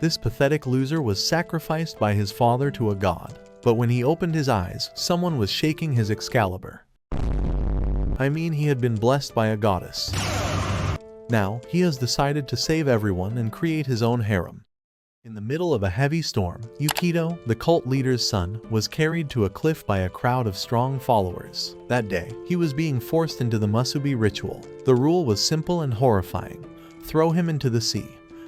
This pathetic loser was sacrificed by his father to a god. But when he opened his eyes, someone was shaking his Excalibur. I mean, he had been blessed by a goddess. Now, he has decided to save everyone and create his own harem. In the middle of a heavy storm, Yukito, the cult leader's son, was carried to a cliff by a crowd of strong followers. That day, he was being forced into the Musubi ritual. The rule was simple and horrifying. Throw him into the sea,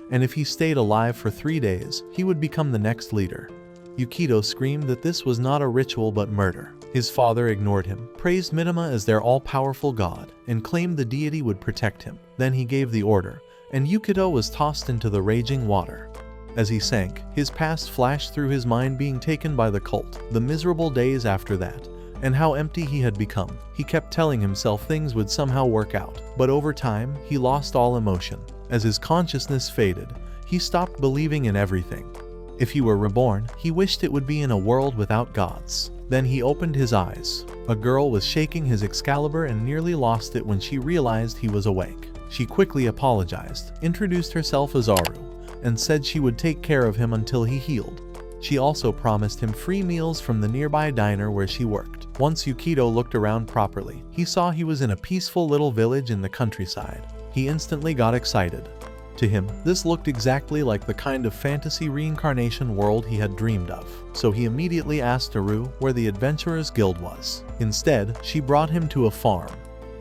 and if he stayed alive for 3 days, he would become the next leader. Yukito screamed that this was not a ritual but murder. His father ignored him, praised Mitama as their all-powerful god, and claimed the deity would protect him. Then he gave the order, and Yukito was tossed into the raging water. As he sank, his past flashed through his mind, being taken by the cult, the miserable days after that, and how empty he had become. He kept telling himself things would somehow work out, but over time, he lost all emotion. As his consciousness faded, he stopped believing in everything. If he were reborn, he wished it would be in a world without gods. Then he opened his eyes. A girl was shaking his Excalibur and nearly lost it when she realized he was awake. She quickly apologized, introduced herself as Aru, and said she would take care of him until he healed. She also promised him free meals from the nearby diner where she worked. Once Yukito looked around properly, he saw he was in a peaceful little village in the countryside. He instantly got excited. To him, this looked exactly like the kind of fantasy reincarnation world he had dreamed of. So he immediately asked Aru where the Adventurers Guild was. Instead, she brought him to a farm.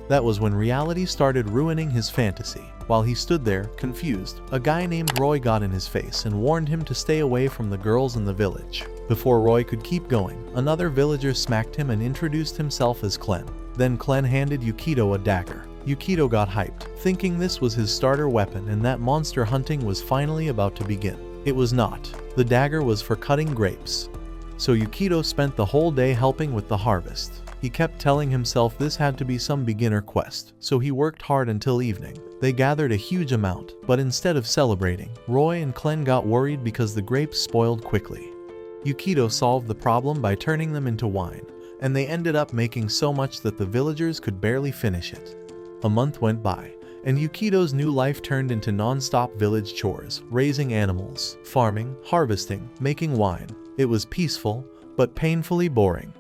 That was when reality started ruining his fantasy. While he stood there, confused, a guy named Roy got in his face and warned him to stay away from the girls in the village. Before Roy could keep going, another villager smacked him and introduced himself as Clen. Then Clen handed Yukito a dagger. Yukito got hyped, thinking this was his starter weapon and that monster hunting was finally about to begin. It was not. The dagger was for cutting grapes. So Yukito spent the whole day helping with the harvest. He kept telling himself this had to be some beginner quest, so he worked hard until evening. They gathered a huge amount, but instead of celebrating, Roy and Clen got worried because the grapes spoiled quickly. Yukito solved the problem by turning them into wine, and they ended up making so much that the villagers could barely finish it. A month went by, and Yukito's new life turned into non-stop village chores, raising animals, farming, harvesting, making wine. It was peaceful, but painfully boring.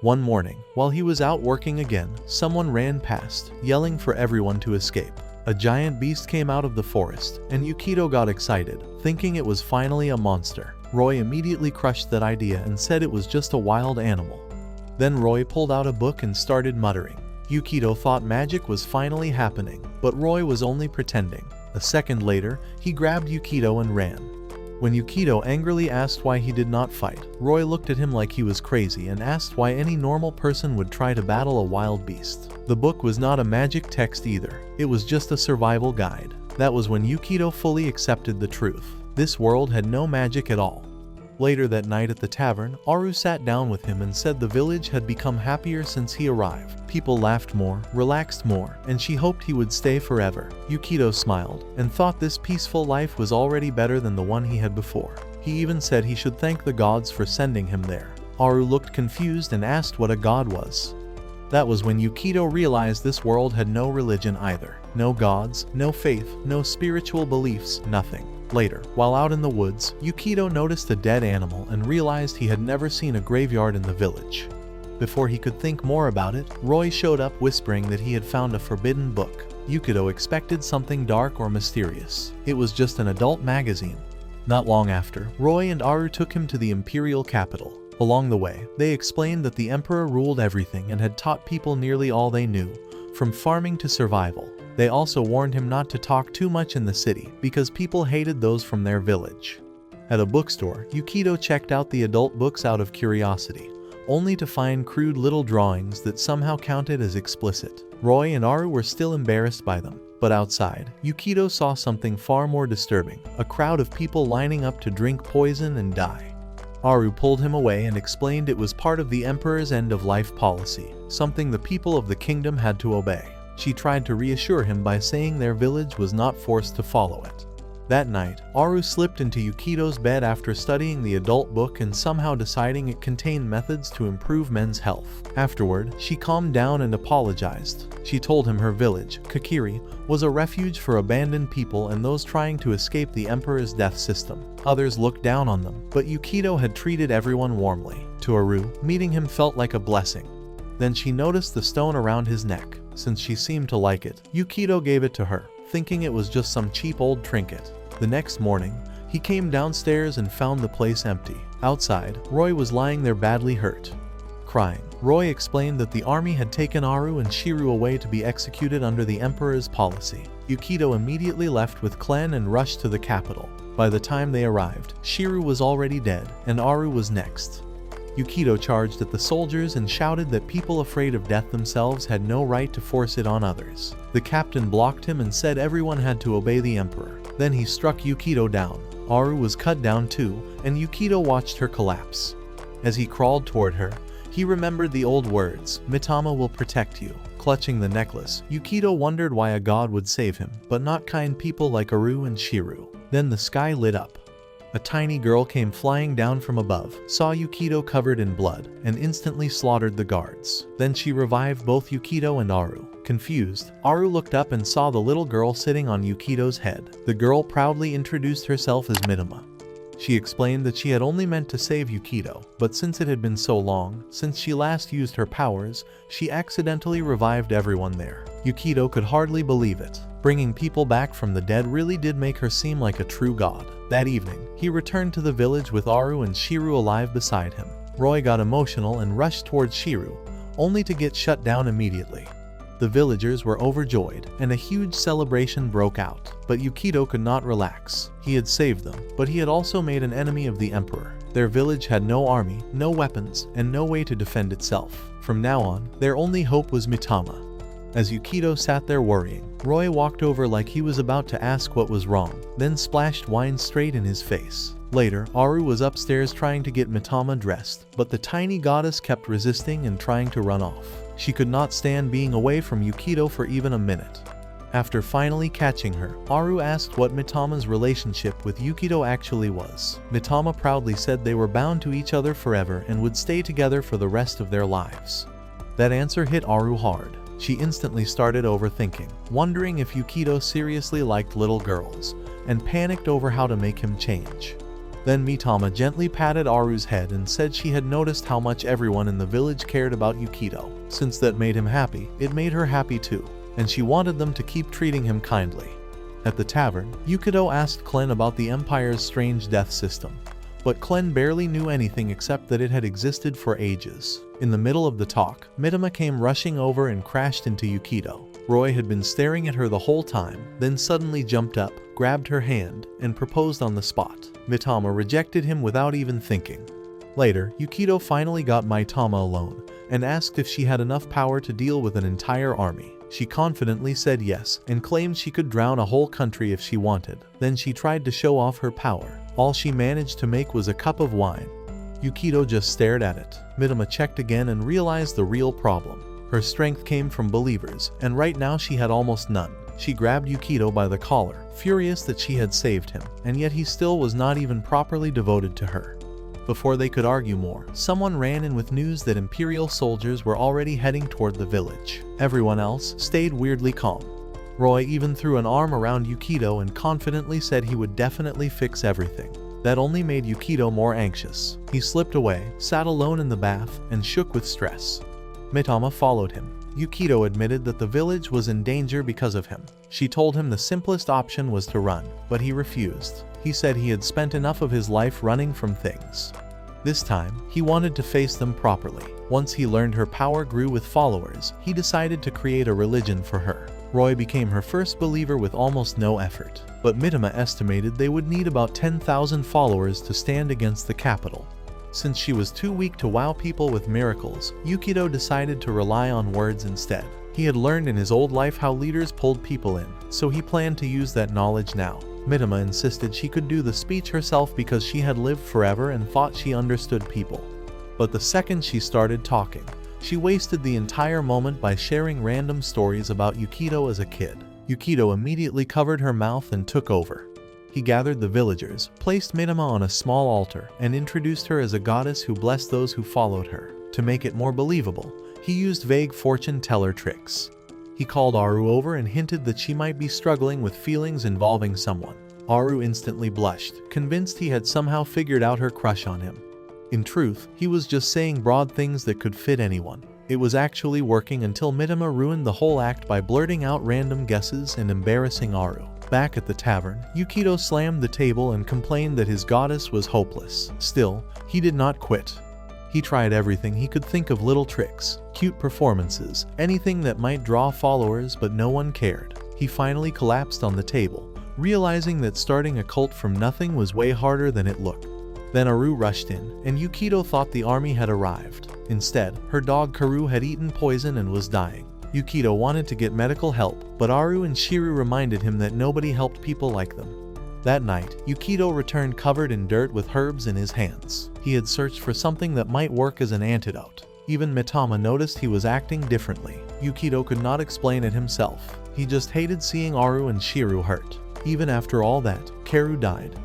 One morning, while he was out working again, someone ran past, yelling for everyone to escape. A giant beast came out of the forest, and Yukito got excited, thinking it was finally a monster. Roy immediately crushed that idea and said it was just a wild animal. Then Roy pulled out a book and started muttering. Yukito thought magic was finally happening, but Roy was only pretending. A second later, he grabbed Yukito and ran. When Yukito angrily asked why he did not fight, Roy looked at him like he was crazy and asked why any normal person would try to battle a wild beast. The book was not a magic text either, it was just a survival guide. That was when Yukito fully accepted the truth. This world had no magic at all. Later that night at the tavern, Aru sat down with him and said the village had become happier since he arrived. People laughed more, relaxed more, and she hoped he would stay forever. Yukito smiled, and thought this peaceful life was already better than the one he had before. He even said he should thank the gods for sending him there. Aru looked confused and asked what a god was. That was when Yukito realized this world had no religion either. No gods, no faith, no spiritual beliefs, nothing. Later, while out in the woods, Yukito noticed a dead animal and realized he had never seen a graveyard in the village. Before he could think more about it, Roy showed up whispering that he had found a forbidden book. Yukito expected something dark or mysterious. It was just an adult magazine. Not long after, Roy and Aru took him to the imperial capital. Along the way, they explained that the emperor ruled everything and had taught people nearly all they knew, from farming to survival. They also warned him not to talk too much in the city because people hated those from their village. At a bookstore, Yukito checked out the adult books out of curiosity, only to find crude little drawings that somehow counted as explicit. Roy and Aru were still embarrassed by them, but outside, Yukito saw something far more disturbing, a crowd of people lining up to drink poison and die. Aru pulled him away and explained it was part of the emperor's end-of-life policy, something the people of the kingdom had to obey. She tried to reassure him by saying their village was not forced to follow it. That night, Aru slipped into Yukido's bed after studying the adult book and somehow deciding it contained methods to improve men's health. Afterward, she calmed down and apologized. She told him her village, Kakiri, was a refuge for abandoned people and those trying to escape the Emperor's death system. Others looked down on them, but Yukido had treated everyone warmly. To Aru, meeting him felt like a blessing. Then she noticed the stone around his neck. Since she seemed to like it, Yukido gave it to her, thinking it was just some cheap old trinket. The next morning, he came downstairs and found the place empty. Outside, Roy was lying there badly hurt. Crying, Roy explained that the army had taken Aru and Shiru away to be executed under the Emperor's policy. Yukido immediately left with Klen and rushed to the capital. By the time they arrived, Shiru was already dead, and Aru was next. Yukido charged at the soldiers and shouted that people afraid of death themselves had no right to force it on others. The captain blocked him and said everyone had to obey the Emperor. Then he struck Yukido down. Aru was cut down too, and Yukido watched her collapse. As he crawled toward her, he remembered the old words, "Mitama will protect you." Clutching the necklace, Yukido wondered why a god would save him, but not kind people like Aru and Shiru. Then the sky lit up. A tiny girl came flying down from above, saw Yukido covered in blood, and instantly slaughtered the guards. Then she revived both Yukido and Aru. Confused, Aru looked up and saw the little girl sitting on Yukido's head. The girl proudly introduced herself as Mitama. She explained that she had only meant to save Yukido, but since it had been so long since she last used her powers, she accidentally revived everyone there. Yukido could hardly believe it. Bringing people back from the dead really did make her seem like a true god. That evening, he returned to the village with Aru and Shiru alive beside him. Roy got emotional and rushed towards Shiru, only to get shut down immediately. The villagers were overjoyed, and a huge celebration broke out. But Yukido could not relax. He had saved them, but he had also made an enemy of the Emperor. Their village had no army, no weapons, and no way to defend itself. From now on, their only hope was Mitama. As Yukido sat there worrying, Roy walked over like he was about to ask what was wrong, then splashed wine straight in his face. Later, Aru was upstairs trying to get Mitama dressed, but the tiny goddess kept resisting and trying to run off. She could not stand being away from Yukido for even a minute. After finally catching her, Aru asked what Mitama's relationship with Yukido actually was. Mitama proudly said they were bound to each other forever and would stay together for the rest of their lives. That answer hit Aru hard. She instantly started overthinking, wondering if Yukido seriously liked little girls, and panicked over how to make him change. Then Mitama gently patted Aru's head and said she had noticed how much everyone in the village cared about Yukido. Since that made him happy, it made her happy too, and she wanted them to keep treating him kindly. At the tavern, Yukido asked Klen about the Empire's strange death system, but Klen barely knew anything except that it had existed for ages. In the middle of the talk, Mitama came rushing over and crashed into Yukido. Roy had been staring at her the whole time, then suddenly jumped up, grabbed her hand, and proposed on the spot. Mitama rejected him without even thinking. Later, Yukido finally got Mitama alone, and asked if she had enough power to deal with an entire army. She confidently said yes, and claimed she could drown a whole country if she wanted. Then she tried to show off her power. All she managed to make was a cup of wine. Yukido just stared at it. Mitama checked again and realized the real problem. Her strength came from believers, and right now she had almost none. She grabbed Yukido by the collar, furious that she had saved him, and yet he still was not even properly devoted to her. Before they could argue more, someone ran in with news that Imperial soldiers were already heading toward the village. Everyone else stayed weirdly calm. Roy even threw an arm around Yukido and confidently said he would definitely fix everything. That only made Yukido more anxious. He slipped away, sat alone in the bath, and shook with stress. Mitama followed him. Yukido admitted that the village was in danger because of him. She told him the simplest option was to run, but he refused. He said he had spent enough of his life running from things. This time, he wanted to face them properly. Once he learned her power grew with followers, he decided to create a religion for her. Roy became her first believer with almost no effort, but Mitama estimated they would need about 10,000 followers to stand against the capital. Since she was too weak to wow people with miracles, Yukido decided to rely on words instead. He had learned in his old life how leaders pulled people in, so he planned to use that knowledge now. Mitama insisted she could do the speech herself because she had lived forever and thought she understood people. But the second she started talking, she wasted the entire moment by sharing random stories about Yukido as a kid. Yukido immediately covered her mouth and took over. He gathered the villagers, placed Mitama on a small altar, and introduced her as a goddess who blessed those who followed her. To make it more believable, he used vague fortune teller tricks. He called Aru over and hinted that she might be struggling with feelings involving someone. Aru instantly blushed, convinced he had somehow figured out her crush on him. In truth, he was just saying broad things that could fit anyone. It was actually working until Mitama ruined the whole act by blurting out random guesses and embarrassing Aru. Back at the tavern, Yukito slammed the table and complained that his goddess was hopeless. Still, he did not quit. He tried everything he could think of, little tricks, cute performances, anything that might draw followers, but no one cared. He finally collapsed on the table, realizing that starting a cult from nothing was way harder than it looked. Then Aru rushed in, and Yukito thought the army had arrived. Instead, her dog Karu had eaten poison and was dying. Yukito wanted to get medical help, but Aru and Shiru reminded him that nobody helped people like them. That night, Yukito returned covered in dirt with herbs in his hands. He had searched for something that might work as an antidote. Even Mitama noticed he was acting differently. Yukito could not explain it himself. He just hated seeing Aru and Shiru hurt. Even after all that, Karu died.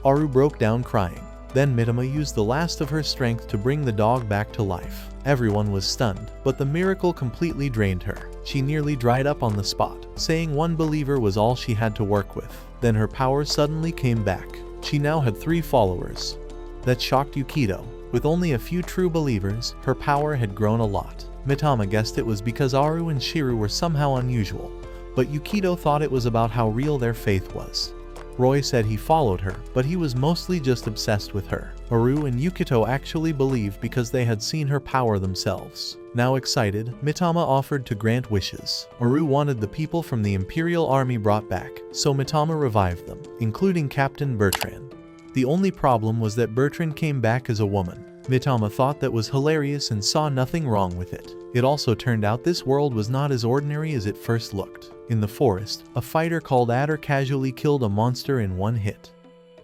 Aru broke down crying. Then Mitama used the last of her strength to bring the dog back to life. Everyone was stunned, but the miracle completely drained her. She nearly dried up on the spot, saying one believer was all she had to work with. Then her power suddenly came back. She now had 3 followers. That shocked Yukito. With only a few true believers, her power had grown a lot. Mitama guessed it was because Aru and Shiru were somehow unusual, but Yukito thought it was about how real their faith was. Roy said he followed her, but he was mostly just obsessed with her. Aru and Yukito actually believed because they had seen her power themselves. Now excited, Mitama offered to grant wishes. Aru wanted the people from the Imperial Army brought back, so Mitama revived them, including Captain Bertrand. The only problem was that Bertrand came back as a woman. Mitama thought that was hilarious and saw nothing wrong with it. It also turned out this world was not as ordinary as it first looked. In the forest, a fighter called Adder casually killed a monster in one hit.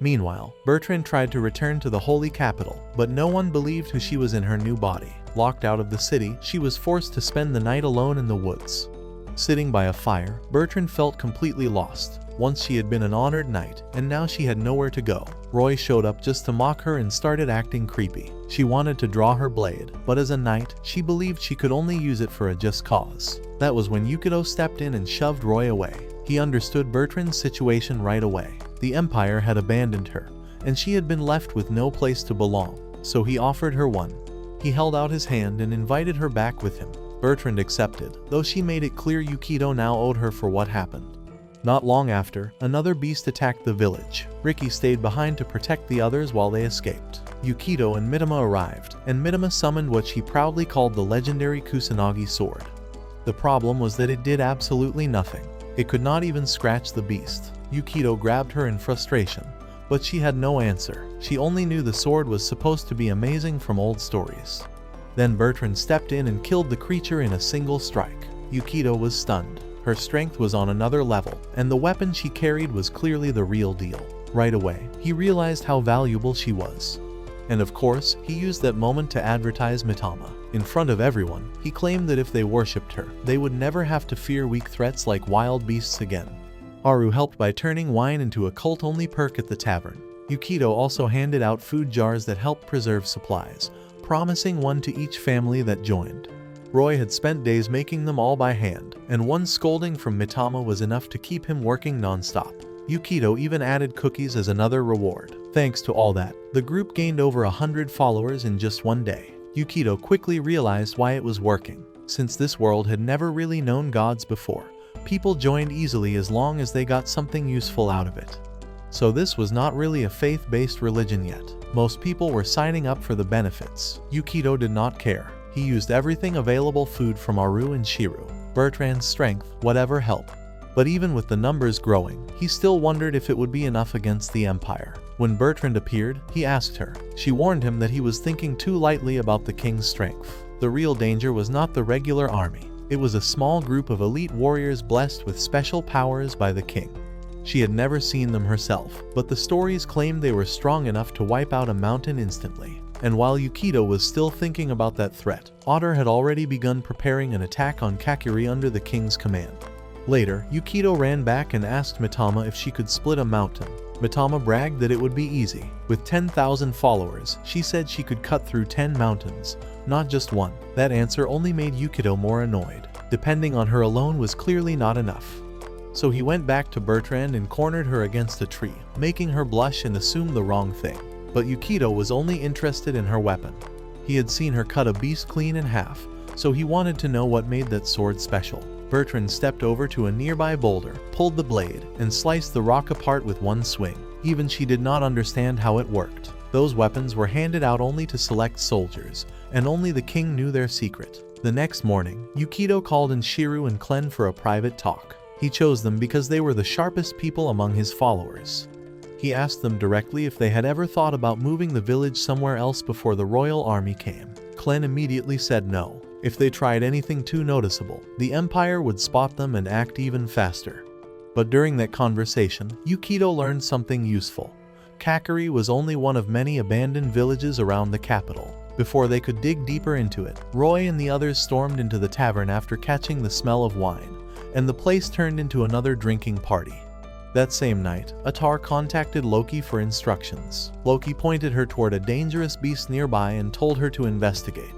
Meanwhile, Bertrand tried to return to the holy capital, but no one believed who she was in her new body. Locked out of the city, she was forced to spend the night alone in the woods. Sitting by a fire, Bertrand felt completely lost. Once she had been an honored knight, and now she had nowhere to go. Roy showed up just to mock her and started acting creepy. She wanted to draw her blade, but as a knight, she believed she could only use it for a just cause. That was when Yukito stepped in and shoved Roy away. He understood Bertrand's situation right away. The Empire had abandoned her, and she had been left with no place to belong, so he offered her one. He held out his hand and invited her back with him. Bertrand accepted, though she made it clear Yukito now owed her for what happened. Not long after, another beast attacked the village. Riki stayed behind to protect the others while they escaped. Yukito and Mitama arrived, and Mitama summoned what she proudly called the legendary Kusanagi sword. The problem was that it did absolutely nothing. It could not even scratch the beast. Yukito grabbed her in frustration, but she had no answer. She only knew the sword was supposed to be amazing from old stories. Then Bertrand stepped in and killed the creature in a single strike. Yukito was stunned. Her strength was on another level, and the weapon she carried was clearly the real deal. Right away, he realized how valuable she was. And of course, he used that moment to advertise Mitama. In front of everyone, he claimed that if they worshipped her, they would never have to fear weak threats like wild beasts again. Aru helped by turning wine into a cult-only perk at the tavern. Yukito also handed out food jars that helped preserve supplies, promising one to each family that joined. Roy had spent days making them all by hand, and one scolding from Mitama was enough to keep him working non-stop. Yukito even added cookies as another reward. Thanks to all that, the group gained over 100 followers in just one day. Yukito quickly realized why it was working. Since this world had never really known gods before, people joined easily as long as they got something useful out of it. So this was not really a faith-based religion yet. Most people were signing up for the benefits. Yukito did not care. He used everything available food from Aru and Shiru, Bertrand's strength, whatever help. But even with the numbers growing, he still wondered if it would be enough against the Empire. When Bertrand appeared, he asked her. She warned him that he was thinking too lightly about the king's strength. The real danger was not the regular army. It was a small group of elite warriors blessed with special powers by the king. She had never seen them herself, but the stories claimed they were strong enough to wipe out a mountain instantly. And while Yukito was still thinking about that threat, Otter had already begun preparing an attack on Kakuri under the king's command. Later, Yukito ran back and asked Mitama if she could split a mountain. Mitama bragged that it would be easy. With 10,000 followers, she said she could cut through 10 mountains, not just one. That answer only made Yukito more annoyed. Depending on her alone was clearly not enough. So he went back to Bertrand and cornered her against a tree, making her blush and assume the wrong thing. But Yukito was only interested in her weapon. He had seen her cut a beast clean in half, so he wanted to know what made that sword special. Bertrand stepped over to a nearby boulder, pulled the blade, and sliced the rock apart with one swing. Even she did not understand how it worked. Those weapons were handed out only to select soldiers, and only the king knew their secret. The next morning, Yukito called in Shiru and Klen for a private talk. He chose them because they were the sharpest people among his followers. He asked them directly if they had ever thought about moving the village somewhere else before the royal army came. Klen immediately said no. If they tried anything too noticeable, the Empire would spot them and act even faster. But during that conversation, Yukito learned something useful. Kakari was only one of many abandoned villages around the capital. Before they could dig deeper into it, Roy and the others stormed into the tavern after catching the smell of wine, and the place turned into another drinking party. That same night, Atar contacted Loki for instructions. Loki pointed her toward a dangerous beast nearby and told her to investigate.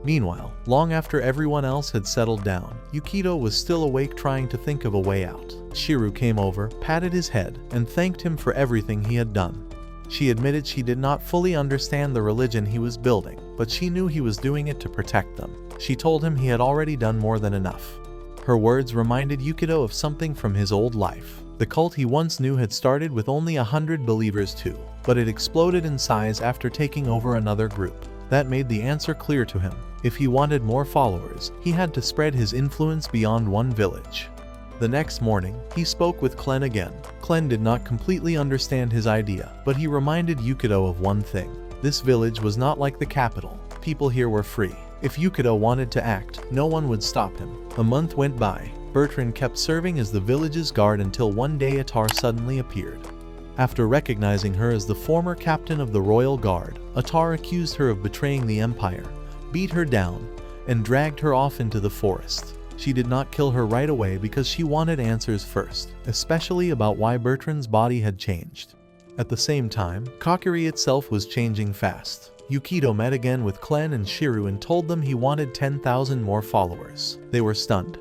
Meanwhile, long after everyone else had settled down, Yukito was still awake trying to think of a way out. Shiru came over, patted his head, and thanked him for everything he had done. She admitted she did not fully understand the religion he was building, but she knew he was doing it to protect them. She told him he had already done more than enough. Her words reminded Yukito of something from his old life. The cult he once knew had started with only 100 believers too, but it exploded in size after taking over another group. That made the answer clear to him. If he wanted more followers, he had to spread his influence beyond one village. The next morning, he spoke with Klen again. Klen did not completely understand his idea, but he reminded Yukito of one thing. This village was not like the capital. People here were free. If Yukito wanted to act, no one would stop him. A month went by. Bertrand kept serving as the village's guard until one day Atar suddenly appeared. After recognizing her as the former captain of the royal guard, Atar accused her of betraying the Empire, beat her down, and dragged her off into the forest. She did not kill her right away because she wanted answers first, especially about why Bertrand's body had changed. At the same time, Kakari itself was changing fast. Yukito met again with Klen and Shiru and told them he wanted 10,000 more followers. They were stunned.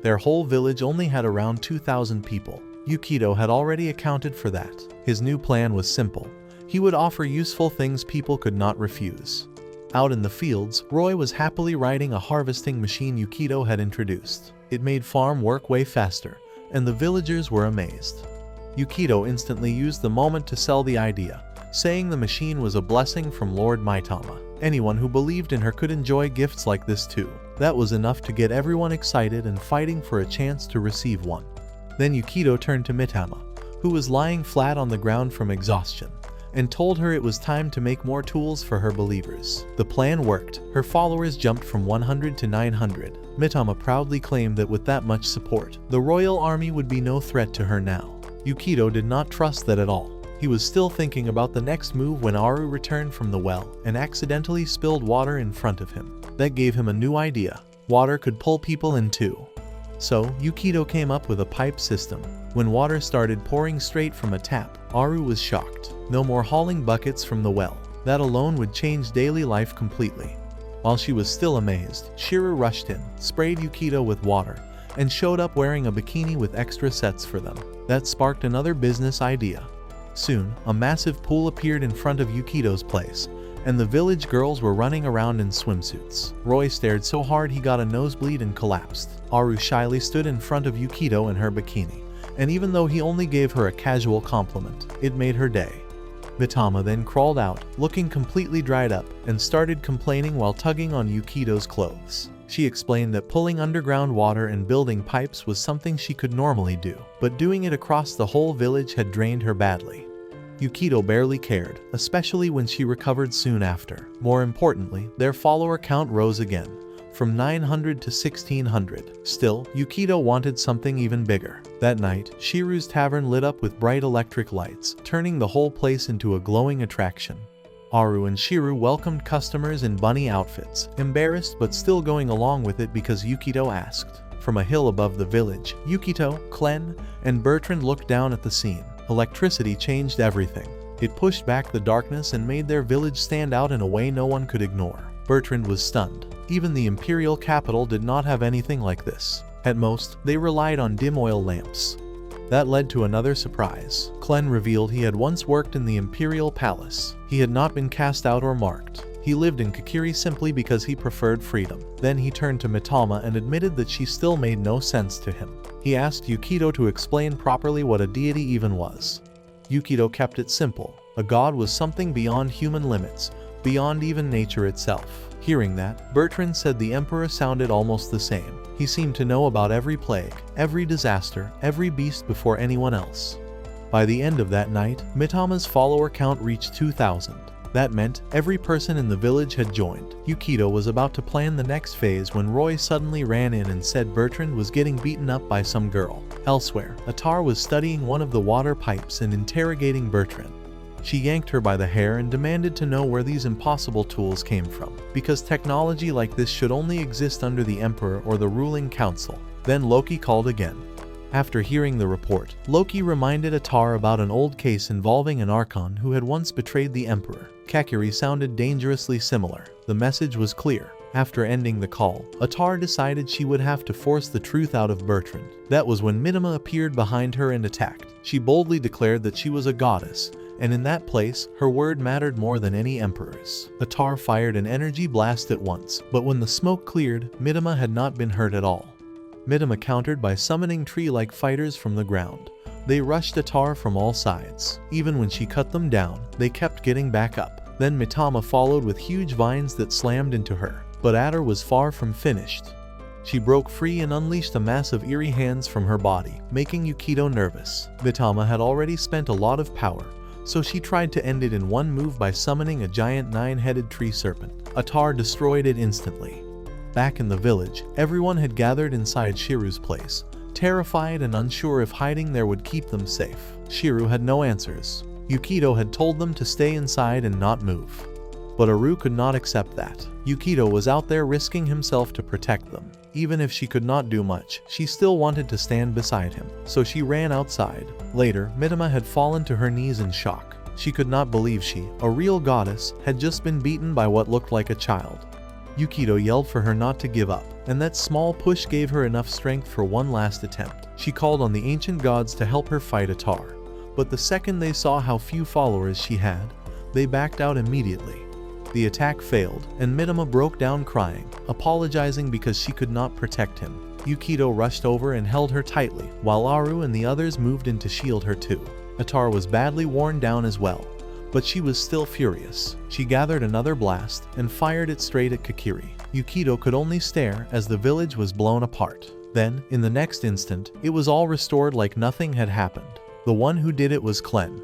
Their whole village only had around 2,000 people. Yukito had already accounted for that. His new plan was simple. He would offer useful things people could not refuse. Out in the fields, Roy was happily riding a harvesting machine Yukito had introduced. It made farm work way faster, and the villagers were amazed. Yukito instantly used the moment to sell the idea, saying the machine was a blessing from Lord Mitama. Anyone who believed in her could enjoy gifts like this too. That was enough to get everyone excited and fighting for a chance to receive one. Then Yukito turned to Mitama, who was lying flat on the ground from exhaustion, and told her it was time to make more tools for her believers. The plan worked. Her followers jumped from 100 to 900. Mitama proudly claimed that with that much support, the royal army would be no threat to her now. Yukito did not trust that at all. He was still thinking about the next move when Aru returned from the well and accidentally spilled water in front of him. That gave him a new idea. Water could pull people in too. So, Yukito came up with a pipe system. When water started pouring straight from a tap, Aru was shocked. No more hauling buckets from the well. That alone would change daily life completely. While she was still amazed, Shiru rushed in, sprayed Yukito with water, and showed up wearing a bikini with extra sets for them. That sparked another business idea. Soon, a massive pool appeared in front of Yukito's place, and the village girls were running around in swimsuits. Roy stared so hard he got a nosebleed and collapsed. Aru shyly stood in front of Yukito in her bikini, and even though he only gave her a casual compliment, it made her day. Mitama then crawled out, looking completely dried up, and started complaining while tugging on Yukito's clothes. She explained that pulling underground water and building pipes was something she could normally do, but doing it across the whole village had drained her badly. Yukito barely cared, especially when she recovered soon after. More importantly, their follower count rose again, from 900 to 1600. Still, Yukito wanted something even bigger. That night, Shiru's tavern lit up with bright electric lights, turning the whole place into a glowing attraction. Aru and Shiru welcomed customers in bunny outfits, embarrassed but still going along with it because Yukito asked. From a hill above the village, Yukito, Klen, and Bertrand looked down at the scene. Electricity changed everything. It pushed back the darkness and made their village stand out in a way no one could ignore. Bertrand was stunned. Even the imperial capital did not have anything like this. At most, they relied on dim oil lamps. That led to another surprise. Clen revealed he had once worked in the imperial palace. He had not been cast out or marked. He lived in Kakiri simply because he preferred freedom. Then he turned to Mitama and admitted that she still made no sense to him. He asked Yukito to explain properly what a deity even was. Yukito kept it simple. A god was something beyond human limits, beyond even nature itself. Hearing that, Bertrand said the emperor sounded almost the same. He seemed to know about every plague, every disaster, every beast before anyone else. By the end of that night, Mitama's follower count reached 2,000. That meant every person in the village had joined. Yukito was about to plan the next phase when Roy suddenly ran in and said Bertrand was getting beaten up by some girl. Elsewhere, Atar was studying one of the water pipes and interrogating Bertrand. She yanked her by the hair and demanded to know where these impossible tools came from, because technology like this should only exist under the Emperor or the ruling council. Then Loki called again. After hearing the report, Loki reminded Atar about an old case involving an archon who had once betrayed the Emperor. Kakiri sounded dangerously similar. The message was clear. After ending the call, Atar decided she would have to force the truth out of Bertrand. That was when Mitama appeared behind her and attacked. She boldly declared that she was a goddess, and in that place, her word mattered more than any emperor's. Atar fired an energy blast at once, but when the smoke cleared, Mitama had not been hurt at all. Mitama countered by summoning tree-like fighters from the ground. They rushed Atar from all sides. Even when she cut them down, they kept getting back up. Then Mitama followed with huge vines that slammed into her. But Atar was far from finished. She broke free and unleashed a mass of eerie hands from her body, making Yukito nervous. Mitama had already spent a lot of power, so she tried to end it in one move by summoning a giant 9-headed tree serpent. Atar destroyed it instantly. Back in the village, everyone had gathered inside Shiru's place, terrified and unsure if hiding there would keep them safe. Shiru had no answers. Yukito had told them to stay inside and not move. But Aru could not accept that. Yukito was out there risking himself to protect them. Even if she could not do much, she still wanted to stand beside him, so she ran outside. Later, Mitama had fallen to her knees in shock. She could not believe she, a real goddess, had just been beaten by what looked like a child. Yukito yelled for her not to give up, and that small push gave her enough strength for one last attempt. She called on the ancient gods to help her fight Atar. But the second they saw how few followers she had, they backed out immediately. The attack failed, and Mitama broke down crying, apologizing because she could not protect him. Yukito rushed over and held her tightly, while Aru and the others moved in to shield her too. Atar was badly worn down as well, but she was still furious. She gathered another blast and fired it straight at Kakiri. Yukito could only stare as the village was blown apart. Then, in the next instant, it was all restored like nothing had happened. The one who did it was Clen.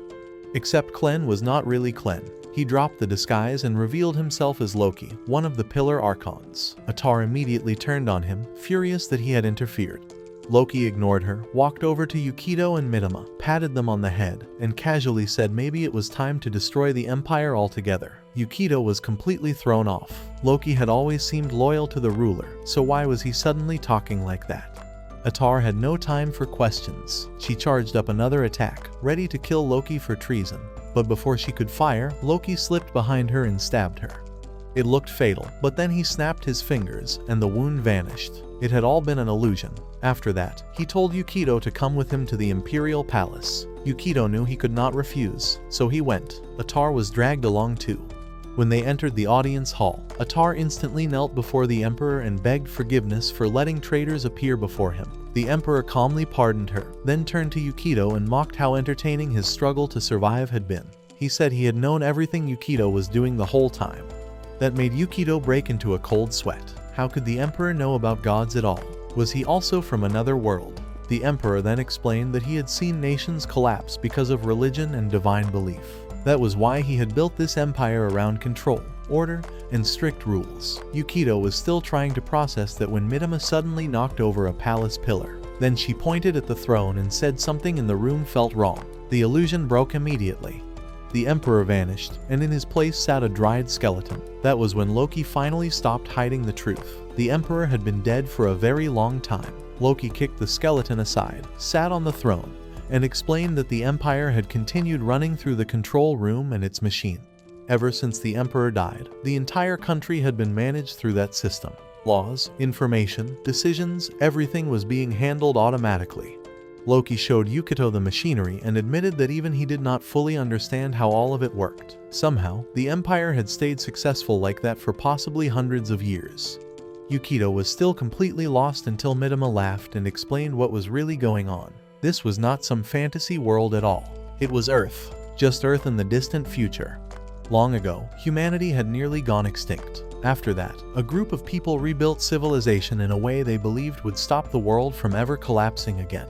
Except Clen was not really Clen. He dropped the disguise and revealed himself as Loki, one of the pillar archons. Atar immediately turned on him, furious that he had interfered. Loki ignored her, walked over to Yukito and Mitama, patted them on the head, and casually said maybe it was time to destroy the Empire altogether. Yukito was completely thrown off. Loki had always seemed loyal to the ruler, so why was he suddenly talking like that? Atar had no time for questions. She charged up another attack, ready to kill Loki for treason. But before she could fire, Loki slipped behind her and stabbed her. It looked fatal, but then he snapped his fingers, and the wound vanished. It had all been an illusion. After that, he told Yukito to come with him to the Imperial Palace. Yukito knew he could not refuse, so he went. Atar was dragged along too. When they entered the audience hall, Atar instantly knelt before the Emperor and begged forgiveness for letting traitors appear before him. The Emperor calmly pardoned her, then turned to Yukito and mocked how entertaining his struggle to survive had been. He said he had known everything Yukito was doing the whole time. That made Yukito break into a cold sweat. How could the Emperor know about gods at all? Was he also from another world? The Emperor then explained that he had seen nations collapse because of religion and divine belief. That was why he had built this empire around control, order, and strict rules. Yukito was still trying to process that when Mitama suddenly knocked over a palace pillar. Then she pointed at the throne and said something in the room felt wrong. The illusion broke immediately. The Emperor vanished, and in his place sat a dried skeleton. That was when Loki finally stopped hiding the truth. The Emperor had been dead for a very long time. Loki kicked the skeleton aside, sat on the throne, and explained that the Empire had continued running through the control room and its machine. Ever since the Emperor died, the entire country had been managed through that system. Laws, information, decisions, everything was being handled automatically. Loki showed Yukito the machinery and admitted that even he did not fully understand how all of it worked. Somehow, the Empire had stayed successful like that for possibly hundreds of years. Yukito was still completely lost until Mitama laughed and explained what was really going on. This was not some fantasy world at all. It was Earth. Just Earth in the distant future. Long ago, humanity had nearly gone extinct. After that, a group of people rebuilt civilization in a way they believed would stop the world from ever collapsing again.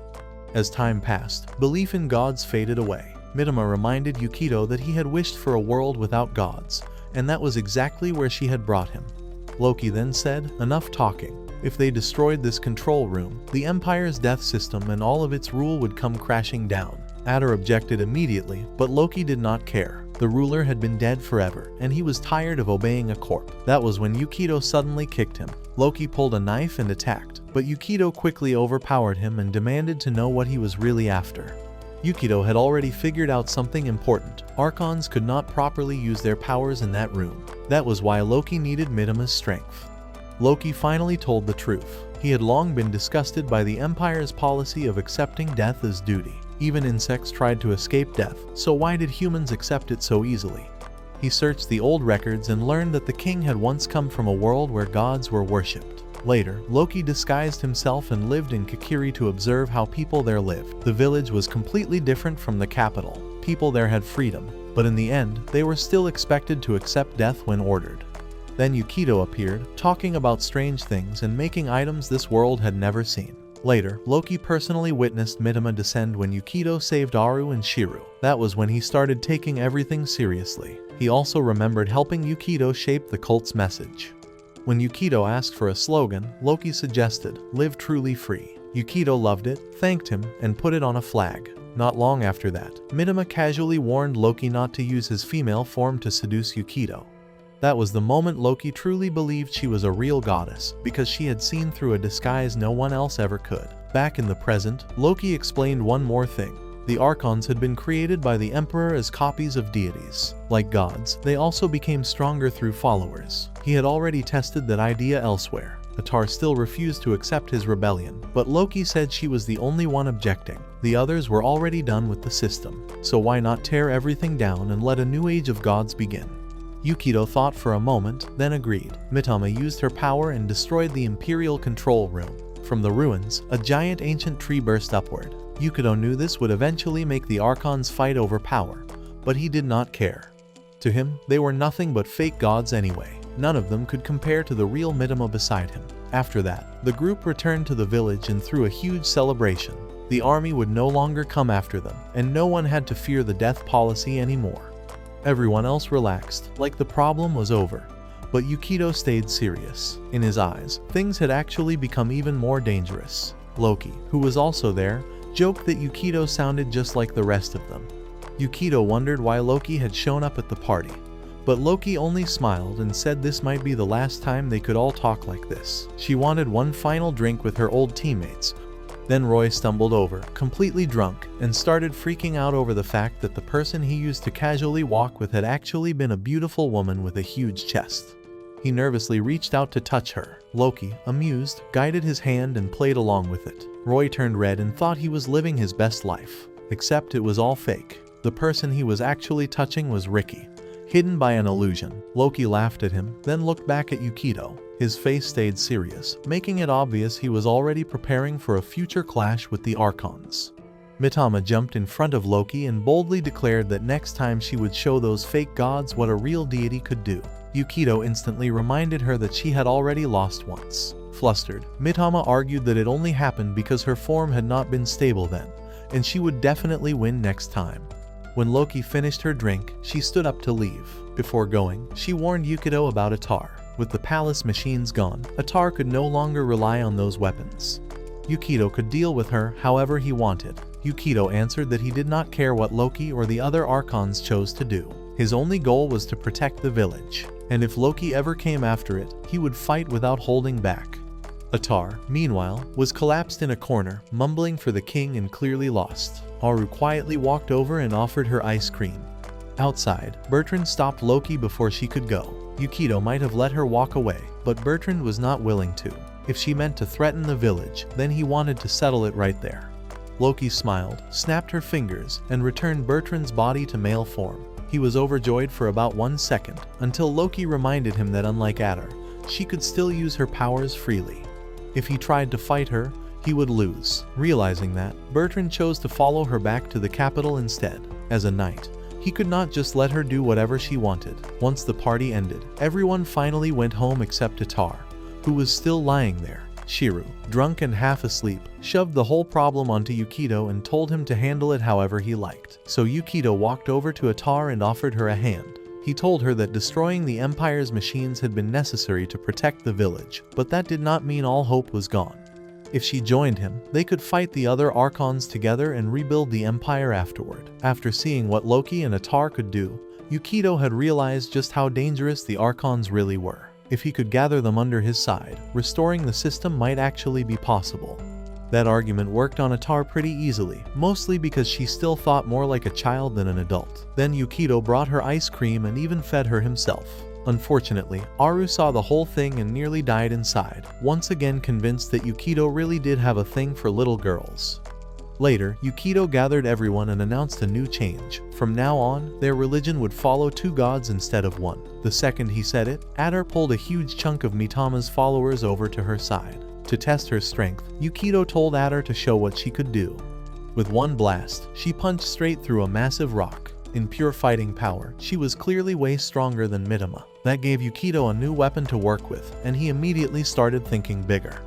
As time passed, belief in gods faded away. Mitama reminded Yukito that he had wished for a world without gods, and that was exactly where she had brought him. Loki then said, "Enough talking. If they destroyed this control room, the Empire's death system and all of its rule would come crashing down." Adder objected immediately, but Loki did not care. The ruler had been dead forever, and he was tired of obeying a corpse. That was when Yukito suddenly kicked him. Loki pulled a knife and attacked, but Yukito quickly overpowered him and demanded to know what he was really after. Yukito had already figured out something important. Archons could not properly use their powers in that room. That was why Loki needed Mitama's strength. Loki finally told the truth. He had long been disgusted by the Empire's policy of accepting death as duty. Even insects tried to escape death, so why did humans accept it so easily? He searched the old records and learned that the king had once come from a world where gods were worshipped. Later, Loki disguised himself and lived in Kikiri to observe how people there lived. The village was completely different from the capital. People there had freedom, but in the end, they were still expected to accept death when ordered. Then Yukito appeared, talking about strange things and making items this world had never seen. Later, Loki personally witnessed Mitama descend when Yukito saved Aru and Shiru. That was when he started taking everything seriously. He also remembered helping Yukito shape the cult's message. When Yukito asked for a slogan, Loki suggested, "Live truly free." Yukito loved it, thanked him, and put it on a flag. Not long after that, Mitama casually warned Loki not to use his female form to seduce Yukito. That was the moment Loki truly believed she was a real goddess, because she had seen through a disguise no one else ever could. Back in the present, Loki explained one more thing. The archons had been created by the Emperor as copies of deities. Like gods, they also became stronger through followers. He had already tested that idea elsewhere. Atar still refused to accept his rebellion, but Loki said she was the only one objecting. The others were already done with the system, so why not tear everything down and let a new age of gods begin? Yukito thought for a moment, then agreed. Mitama used her power and destroyed the Imperial control room. From the ruins, a giant ancient tree burst upward. Yukito knew this would eventually make the Archons fight over power, but he did not care. To him, they were nothing but fake gods anyway. None of them could compare to the real Mitama beside him. After that, the group returned to the village and threw a huge celebration. The army would no longer come after them, and no one had to fear the death policy anymore. Everyone else relaxed, like the problem was over. But Yukito stayed serious. In his eyes, things had actually become even more dangerous. Loki, who was also there, joked that Yukito sounded just like the rest of them. Yukito wondered why Loki had shown up at the party. But Loki only smiled and said this might be the last time they could all talk like this. She wanted one final drink with her old teammates. Then Roy stumbled over, completely drunk, and started freaking out over the fact that the person he used to casually walk with had actually been a beautiful woman with a huge chest. He nervously reached out to touch her. Loki, amused, guided his hand and played along with it. Roy turned red and thought he was living his best life. Except it was all fake. The person he was actually touching was Ricky, hidden by an illusion. Loki laughed at him, then looked back at Yukito. His face stayed serious, making it obvious he was already preparing for a future clash with the Archons. Mitama jumped in front of Loki and boldly declared that next time she would show those fake gods what a real deity could do. Yukito instantly reminded her that she had already lost once. Flustered, Mitama argued that it only happened because her form had not been stable then, and she would definitely win next time. When Loki finished her drink, she stood up to leave. Before going, she warned Yukito about Atar. With the palace machines gone, Atar could no longer rely on those weapons. Yukito could deal with her however he wanted. Yukito answered that he did not care what Loki or the other Archons chose to do. His only goal was to protect the village, and if Loki ever came after it, he would fight without holding back. Atar, meanwhile, was collapsed in a corner, mumbling for the king and clearly lost. Aru quietly walked over and offered her ice cream. Outside, Bertrand stopped Loki before she could go. Yukito might have let her walk away, but Bertrand was not willing to. If she meant to threaten the village, then he wanted to settle it right there. Loki smiled, snapped her fingers, and returned Bertrand's body to male form. He was overjoyed for about 1 second, until Loki reminded him that unlike Adar, she could still use her powers freely. If he tried to fight her, he would lose. Realizing that, Bertrand chose to follow her back to the capital instead. As a knight, he could not just let her do whatever she wanted. Once the party ended, everyone finally went home except Atar, who was still lying there. Shiru, drunk and half asleep, shoved the whole problem onto Yukito and told him to handle it however he liked. So Yukito walked over to Atar and offered her a hand. He told her that destroying the Empire's machines had been necessary to protect the village, but that did not mean all hope was gone. If she joined him, they could fight the other Archons together and rebuild the Empire afterward. After seeing what Loki and Atar could do, Yukito had realized just how dangerous the Archons really were. If he could gather them under his side, restoring the system might actually be possible. That argument worked on Atar pretty easily, mostly because she still thought more like a child than an adult. Then Yukito brought her ice cream and even fed her himself. Unfortunately, Aru saw the whole thing and nearly died inside, once again convinced that Yukito really did have a thing for little girls. Later, Yukito gathered everyone and announced a new change. From now on, their religion would follow 2 gods instead of 1. The second he said it, Adar pulled a huge chunk of Mitama's followers over to her side. To test her strength, Yukito told Adar to show what she could do. With one blast, she punched straight through a massive rock. In pure fighting power, she was clearly way stronger than Mitama. That gave Yukito a new weapon to work with, and he immediately started thinking bigger.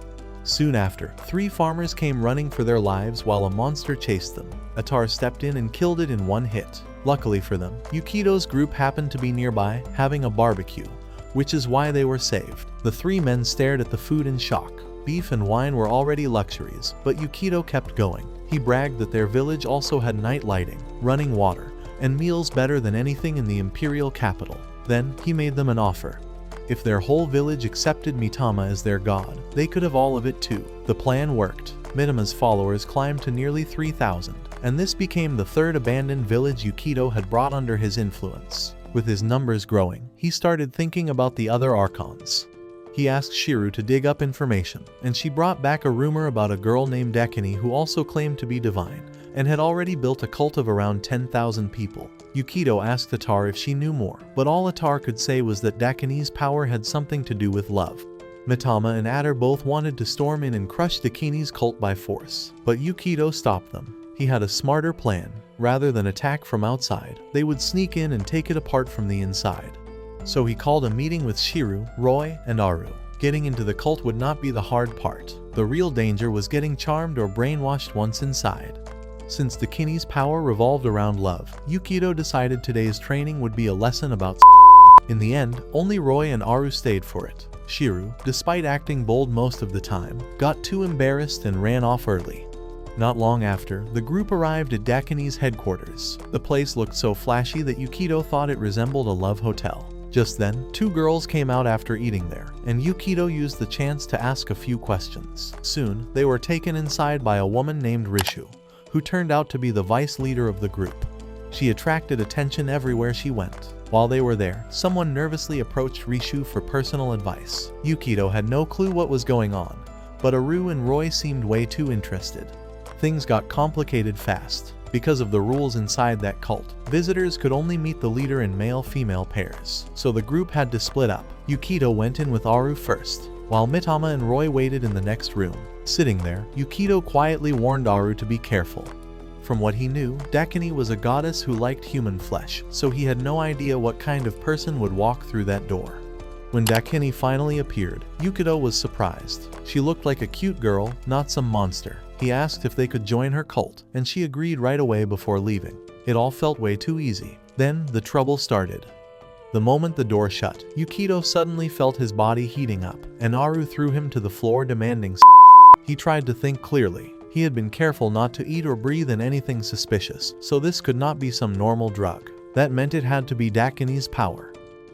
Soon after, 3 farmers came running for their lives while a monster chased them. Atar stepped in and killed it in 1 hit. Luckily for them, Yukito's group happened to be nearby, having a barbecue, which is why they were saved. The 3 men stared at the food in shock. Beef and wine were already luxuries, but Yukito kept going. He bragged that their village also had night lighting, running water, and meals better than anything in the imperial capital. Then, he made them an offer. If their whole village accepted Mitama as their god, they could have all of it too. The plan worked. Mitama's followers climbed to nearly 3,000, and this became the 3rd abandoned village Yukito had brought under his influence. With his numbers growing, he started thinking about the other Archons. He asked Shiru to dig up information, and she brought back a rumor about a girl named Dekani who also claimed to be divine, and had already built a cult of around 10,000 people. Yukito asked Atar if she knew more, but all Atar could say was that Dakini's power had something to do with love. Mitama and Adar both wanted to storm in and crush Dakini's cult by force, but Yukito stopped them. He had a smarter plan. Rather than attack from outside, they would sneak in and take it apart from the inside. So he called a meeting with Shiru, Roy, and Aru. Getting into the cult would not be the hard part. The real danger was getting charmed or brainwashed once inside. Since Dakini's power revolved around love, Yukito decided today's training would be a lesson about In the end, only Roy and Aru stayed for it. Shiru, despite acting bold most of the time, got too embarrassed and ran off early. Not long after, the group arrived at Dakini's headquarters. The place looked so flashy that Yukito thought it resembled a love hotel. Just then, 2 girls came out after eating there, and Yukito used the chance to ask a few questions. Soon, they were taken inside by a woman named Rishu, who turned out to be the vice leader of the group. She attracted attention everywhere she went. While they were there, someone nervously approached Rishu for personal advice. Yukito had no clue what was going on, but Aru and Roy seemed way too interested. Things got complicated fast. Because of the rules inside that cult, visitors could only meet the leader in male-female pairs, so the group had to split up. Yukito went in with Aru first, while Mitama and Roy waited in the next room. Sitting there, Yukito quietly warned Aru to be careful. From what he knew, Dakini was a goddess who liked human flesh, so he had no idea what kind of person would walk through that door. When Dakini finally appeared, Yukito was surprised. She looked like a cute girl, not some monster. He asked if they could join her cult, and she agreed right away before leaving. It all felt way too easy. Then, the trouble started. The moment the door shut, Yukito suddenly felt his body heating up, and Aru threw him to the floor demanding He tried to think clearly. He had been careful not to eat or breathe in anything suspicious, so this could not be some normal drug. That meant it had to be Dakini's power.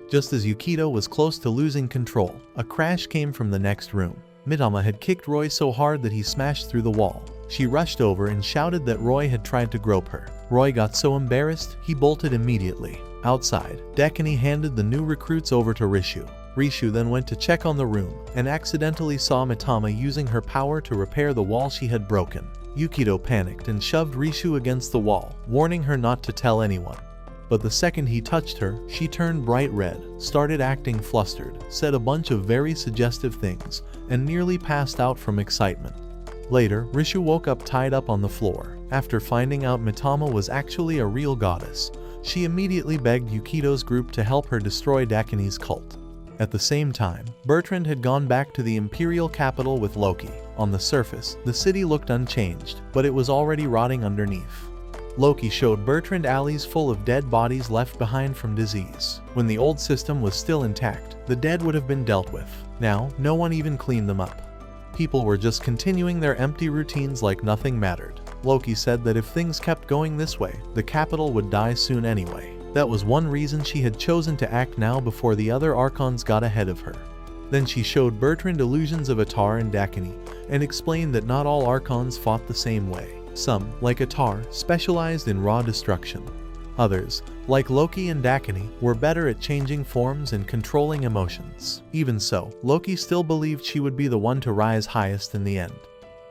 Just as Yukito was close to losing control, a crash came from the next room. Mitama had kicked Roy so hard that he smashed through the wall. She rushed over and shouted that Roy had tried to grope her. Roy got so embarrassed, he bolted immediately. Outside, Dakini handed the new recruits over to Rishu. Rishu then went to check on the room and accidentally saw Mitama using her power to repair the wall she had broken. Yukito panicked and shoved Rishu against the wall, warning her not to tell anyone. But the second he touched her, she turned bright red, started acting flustered, said a bunch of very suggestive things, and nearly passed out from excitement. Later, Rishu woke up tied up on the floor. After finding out Mitama was actually a real goddess, she immediately begged Yukito's group to help her destroy Dakini's cult. At the same time, Bertrand had gone back to the imperial capital with Loki. On the surface, the city looked unchanged, but it was already rotting underneath. Loki showed Bertrand alleys full of dead bodies left behind from disease. When the old system was still intact, the dead would have been dealt with. Now, no one even cleaned them up. People were just continuing their empty routines like nothing mattered. Loki said that if things kept going this way, the capital would die soon anyway. That was one reason she had chosen to act now before the other archons got ahead of her. Then she showed Bertrand illusions of Atar and Dakini, and explained that not all archons fought the same way. Some, like Atar, specialized in raw destruction. Others, like Loki and Dakini, were better at changing forms and controlling emotions. Even so, Loki still believed she would be the one to rise highest in the end.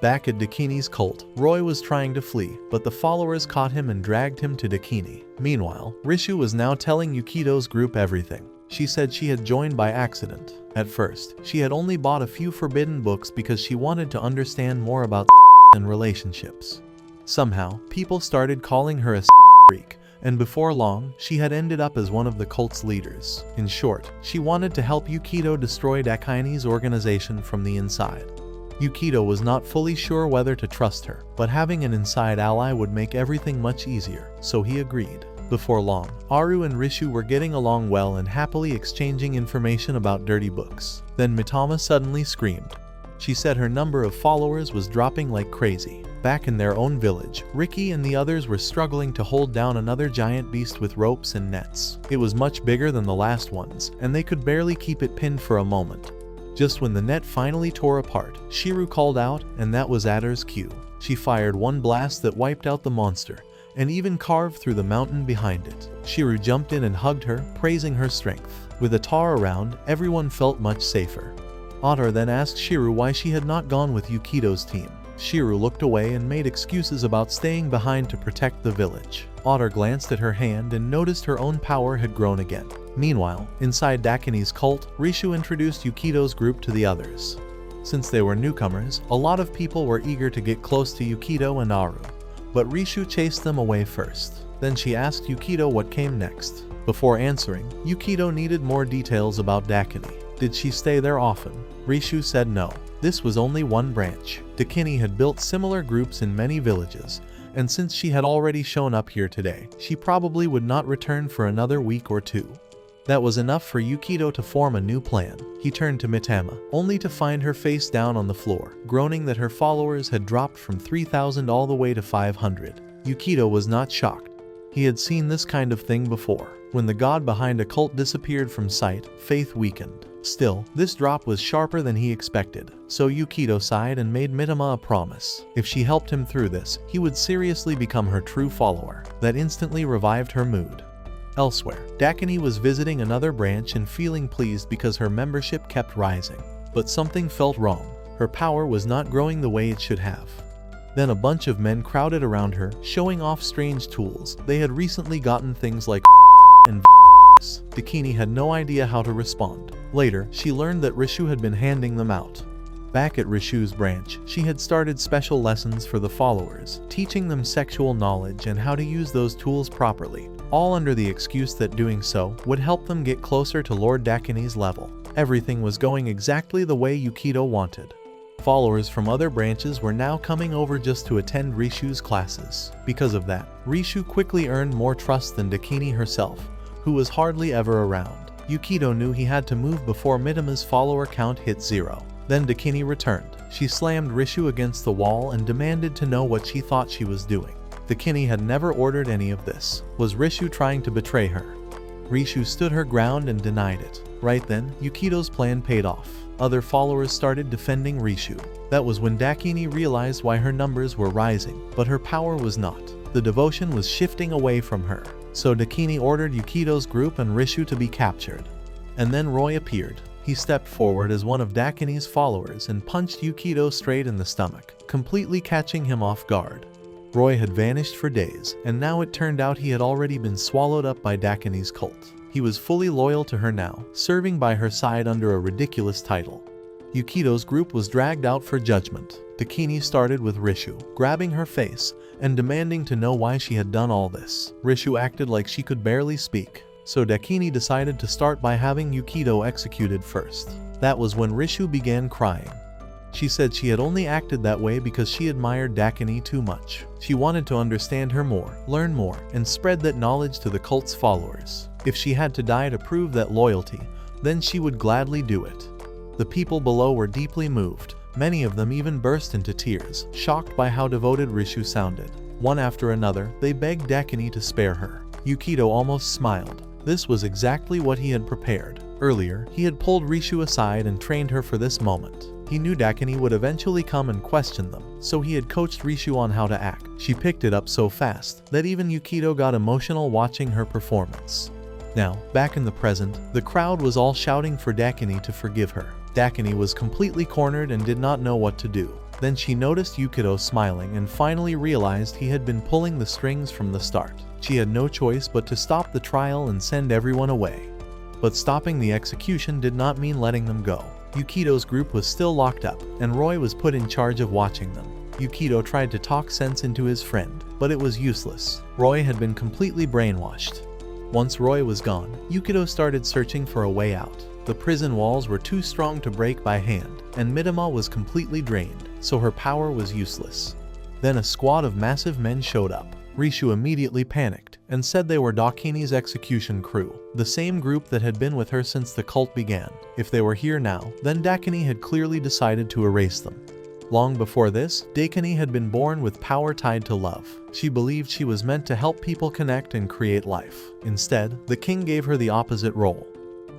Back at Dakini's cult, Roy was trying to flee, but the followers caught him and dragged him to Dakini. Meanwhile, Rishu was now telling Yukito's group everything. She said she had joined by accident. At first, she had only bought a few forbidden books because she wanted to understand more about and relationships. Somehow, people started calling her a freak, and before long, she had ended up as one of the cult's leaders. In short, she wanted to help Yukito destroy Dakini's organization from the inside. Yukito was not fully sure whether to trust her, but having an inside ally would make everything much easier, so he agreed. Before long, Aru and Rishu were getting along well and happily exchanging information about dirty books. Then Mitama suddenly screamed. She said her number of followers was dropping like crazy. Back in their own village, Ricky and the others were struggling to hold down another giant beast with ropes and nets. It was much bigger than the last ones, and they could barely keep it pinned for a moment. Just when the net finally tore apart, Shiru called out, and that was Adder's cue. She fired one blast that wiped out the monster, and even carved through the mountain behind it. Shiru jumped in and hugged her, praising her strength. With Atar around, everyone felt much safer. Atar then asked Shiru why she had not gone with Yukito's team. Shiru looked away and made excuses about staying behind to protect the village. Atar glanced at her hand and noticed her own power had grown again. Meanwhile, inside Dakini's cult, Rishu introduced Yukito's group to the others. Since they were newcomers, a lot of people were eager to get close to Yukito and Aru, but Rishu chased them away first. Then she asked Yukito what came next. Before answering, Yukito needed more details about Dakini. Did she stay there often? Rishu said no. This was only one branch. Dakini had built similar groups in many villages, and since she had already shown up here today, she probably would not return for another week or two. That was enough for Yukito to form a new plan. He turned to Mitama, only to find her face down on the floor, groaning that her followers had dropped from 3,000 all the way to 500. Yukito was not shocked. He had seen this kind of thing before. When the god behind a cult disappeared from sight, faith weakened. Still, this drop was sharper than he expected, so Yukito sighed and made Mitama a promise. If she helped him through this, he would seriously become her true follower. That instantly revived her mood. Elsewhere, Dakini was visiting another branch and feeling pleased because her membership kept rising. But something felt wrong. Her power was not growing the way it should have. Then a bunch of men crowded around her, showing off strange tools. They had recently gotten things like and Dakini had no idea how to respond. Later, she learned that Rishu had been handing them out. Back at Rishu's branch, she had started special lessons for the followers, teaching them sexual knowledge and how to use those tools properly, all under the excuse that doing so would help them get closer to Lord Dakini's level. Everything was going exactly the way Yukito wanted. Followers from other branches were now coming over just to attend Rishu's classes. Because of that, Rishu quickly earned more trust than Dakini herself, who was hardly ever around. Yukito knew he had to move before Mitama's follower count hit 0. Then Dakini returned. She slammed Rishu against the wall and demanded to know what she thought she was doing. Dakini had never ordered any of this. Was Rishu trying to betray her? Rishu stood her ground and denied it. Right then, Yukito's plan paid off. other followers started defending Rishu. That was when Dakini realized why her numbers were rising, but her power was not. The devotion was shifting away from her. So Dakini ordered Yukido's group and Rishu to be captured. And then Roy appeared. He stepped forward as one of Dakini's followers and punched Yukido straight in the stomach, completely catching him off guard. Roy had vanished for days, and now it turned out he had already been swallowed up by Dakini's cult. He was fully loyal to her now, serving by her side under a ridiculous title. Yukido's group was dragged out for judgment. Dakini started with Rishu, grabbing her face and demanding to know why she had done all this. Rishu acted like she could barely speak, so Dakini decided to start by having Yukido executed first. That was when Rishu began crying. She said she had only acted that way because she admired Dakini too much. She wanted to understand her more, learn more, and spread that knowledge to the cult's followers. If she had to die to prove that loyalty, then she would gladly do it. The people below were deeply moved. Many of them even burst into tears, shocked by how devoted Rishu sounded. One after another, they begged Dakini to spare her. Yukido almost smiled. This was exactly what he had prepared. Earlier, he had pulled Rishu aside and trained her for this moment. He knew Dakini would eventually come and question them, so he had coached Rishu on how to act. She picked it up so fast that even Yukido got emotional watching her performance. Now, back in the present, the crowd was all shouting for Dakini to forgive her. Dakini was completely cornered and did not know what to do. Then she noticed Yukido smiling and finally realized he had been pulling the strings from the start. She had no choice but to stop the trial and send everyone away. But stopping the execution did not mean letting them go. Yukido's group was still locked up, and Roy was put in charge of watching them. Yukido tried to talk sense into his friend, but it was useless. Roy had been completely brainwashed. Once Roy was gone, Yukido started searching for a way out. The prison walls were too strong to break by hand, and Mitama was completely drained, so her power was useless. Then a squad of massive men showed up. Rishu immediately panicked and said they were Dakini's execution crew, the same group that had been with her since the cult began. If they were here now, then Dakini had clearly decided to erase them. Long before this, Dakini had been born with power tied to love. She believed she was meant to help people connect and create life. Instead, the king gave her the opposite role.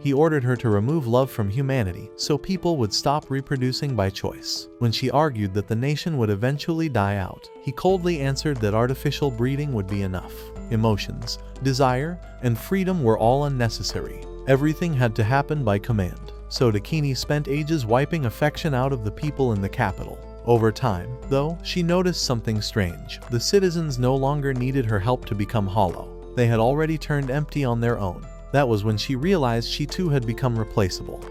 He ordered her to remove love from humanity so people would stop reproducing by choice. When she argued that the nation would eventually die out, he coldly answered that artificial breeding would be enough. Emotions, desire, and freedom were all unnecessary. Everything had to happen by command. So Dakini spent ages wiping affection out of the people in the capital. Over time, though, she noticed something strange. The citizens no longer needed her help to become hollow. They had already turned empty on their own. That was when she realized she too had become replaceable.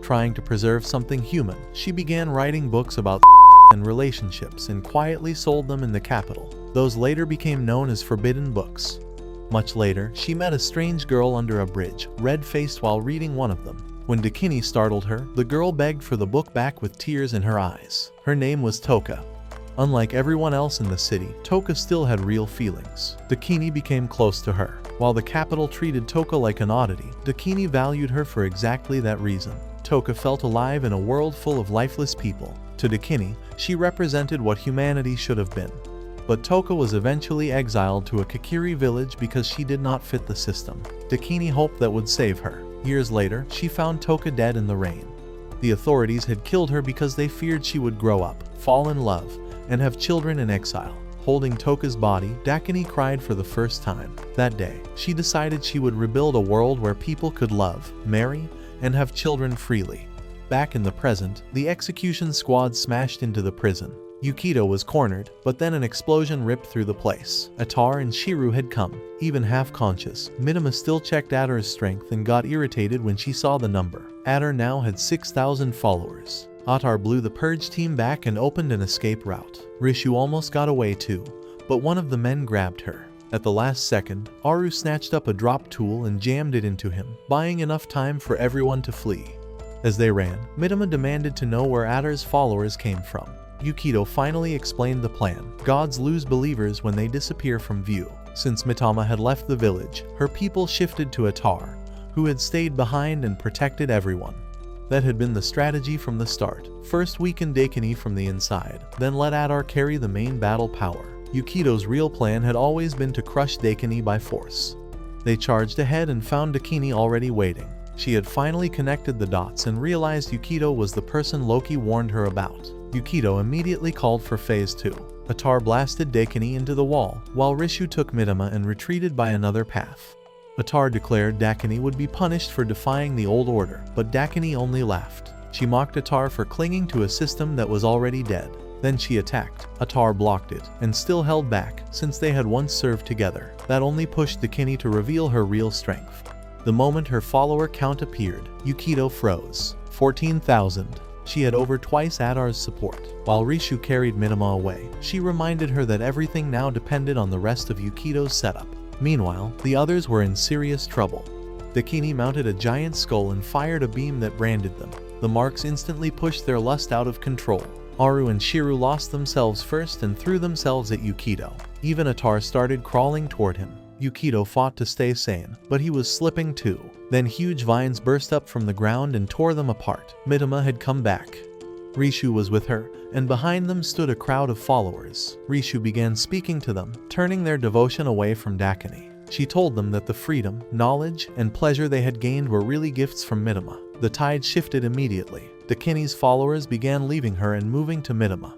Trying to preserve something human, she began writing books about and relationships and quietly sold them in the capital. Those later became known as forbidden books. Much later, she met a strange girl under a bridge, red-faced while reading one of them. When Dakini startled her, the girl begged for the book back with tears in her eyes. Her name was Toka. Unlike everyone else in the city, Toka still had real feelings. Dakini became close to her. While the capital treated Toka like an oddity, Dakini valued her for exactly that reason. Toka felt alive in a world full of lifeless people. To Dakini, she represented what humanity should have been. But Toka was eventually exiled to a Kakiri village because she did not fit the system. Dakini hoped that would save her. Years later, she found Toka dead in the rain. The authorities had killed her because they feared she would grow up, fall in love, and have children in exile. Holding Toka's body, Dakini cried for the first time. That day, she decided she would rebuild a world where people could love, marry, and have children freely. Back in the present, the execution squad smashed into the prison. Yukido was cornered, but then an explosion ripped through the place. Atar and Shiru had come, even half-conscious. Mitama still checked Atar's strength and got irritated when she saw the number. Atar now had 6,000 followers. Atar blew the purge team back and opened an escape route. Rishu almost got away too, but one of the men grabbed her. At the last second, Aru snatched up a drop tool and jammed it into him, buying enough time for everyone to flee. As they ran, Mitama demanded to know where Atar's followers came from. Yukido finally explained the plan. Gods lose believers when they disappear from view. Since Mitama had left the village, her people shifted to Atar, who had stayed behind and protected everyone. That had been the strategy from the start. First weaken Dakini from the inside, then let Atar carry the main battle power. Yukido's real plan had always been to crush Dakini by force. They charged ahead and found Dakini already waiting. She had finally connected the dots and realized Yukito was the person Loki warned her about. Yukito immediately called for Phase 2. Atar blasted Dakini into the wall, while Rishu took Mitama and retreated by another path. Atar declared Dakini would be punished for defying the old order, but Dakini only laughed. She mocked Atar for clinging to a system that was already dead. Then she attacked. Atar blocked it, and still held back, since they had once served together. That only pushed Dakini to reveal her real strength. The moment her follower count appeared, Yukito froze. 14,000. She had over twice Atar's support. While Rishu carried Mitama away, she reminded her that everything now depended on the rest of Yukito's setup. Meanwhile, the others were in serious trouble. Dakini mounted a giant skull and fired a beam that branded them. The marks instantly pushed their lust out of control. Aru and Shiru lost themselves first and threw themselves at Yukito. Even Atar started crawling toward him. Yukito fought to stay sane, but he was slipping too. Then huge vines burst up from the ground and tore them apart. Mitama had come back. Rishu was with her, and behind them stood a crowd of followers. Rishu began speaking to them, turning their devotion away from Dakini. She told them that the freedom, knowledge, and pleasure they had gained were really gifts from Mitama. The tide shifted immediately. Dakini's followers began leaving her and moving to Mitama.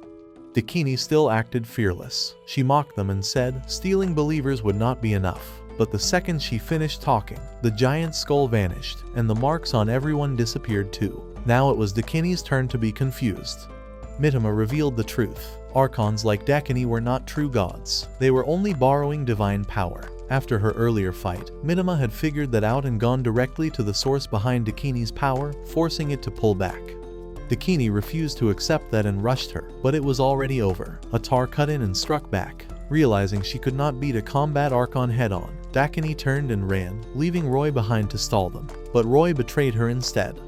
Dakini still acted fearless. She mocked them and said stealing believers would not be enough. But the second she finished talking, the giant skull vanished, and the marks on everyone disappeared too. Now it was Dakini's turn to be confused. Mitama revealed the truth. Archons like Dakini were not true gods. They were only borrowing divine power. After her earlier fight, Mitama had figured that out and gone directly to the source behind Dakini's power, forcing it to pull back. Dakini refused to accept that and rushed her, but it was already over. Atar cut in and struck back. Realizing she could not beat a combat Archon head-on, Dakini turned and ran, leaving Roy behind to stall them. But Roy betrayed her instead.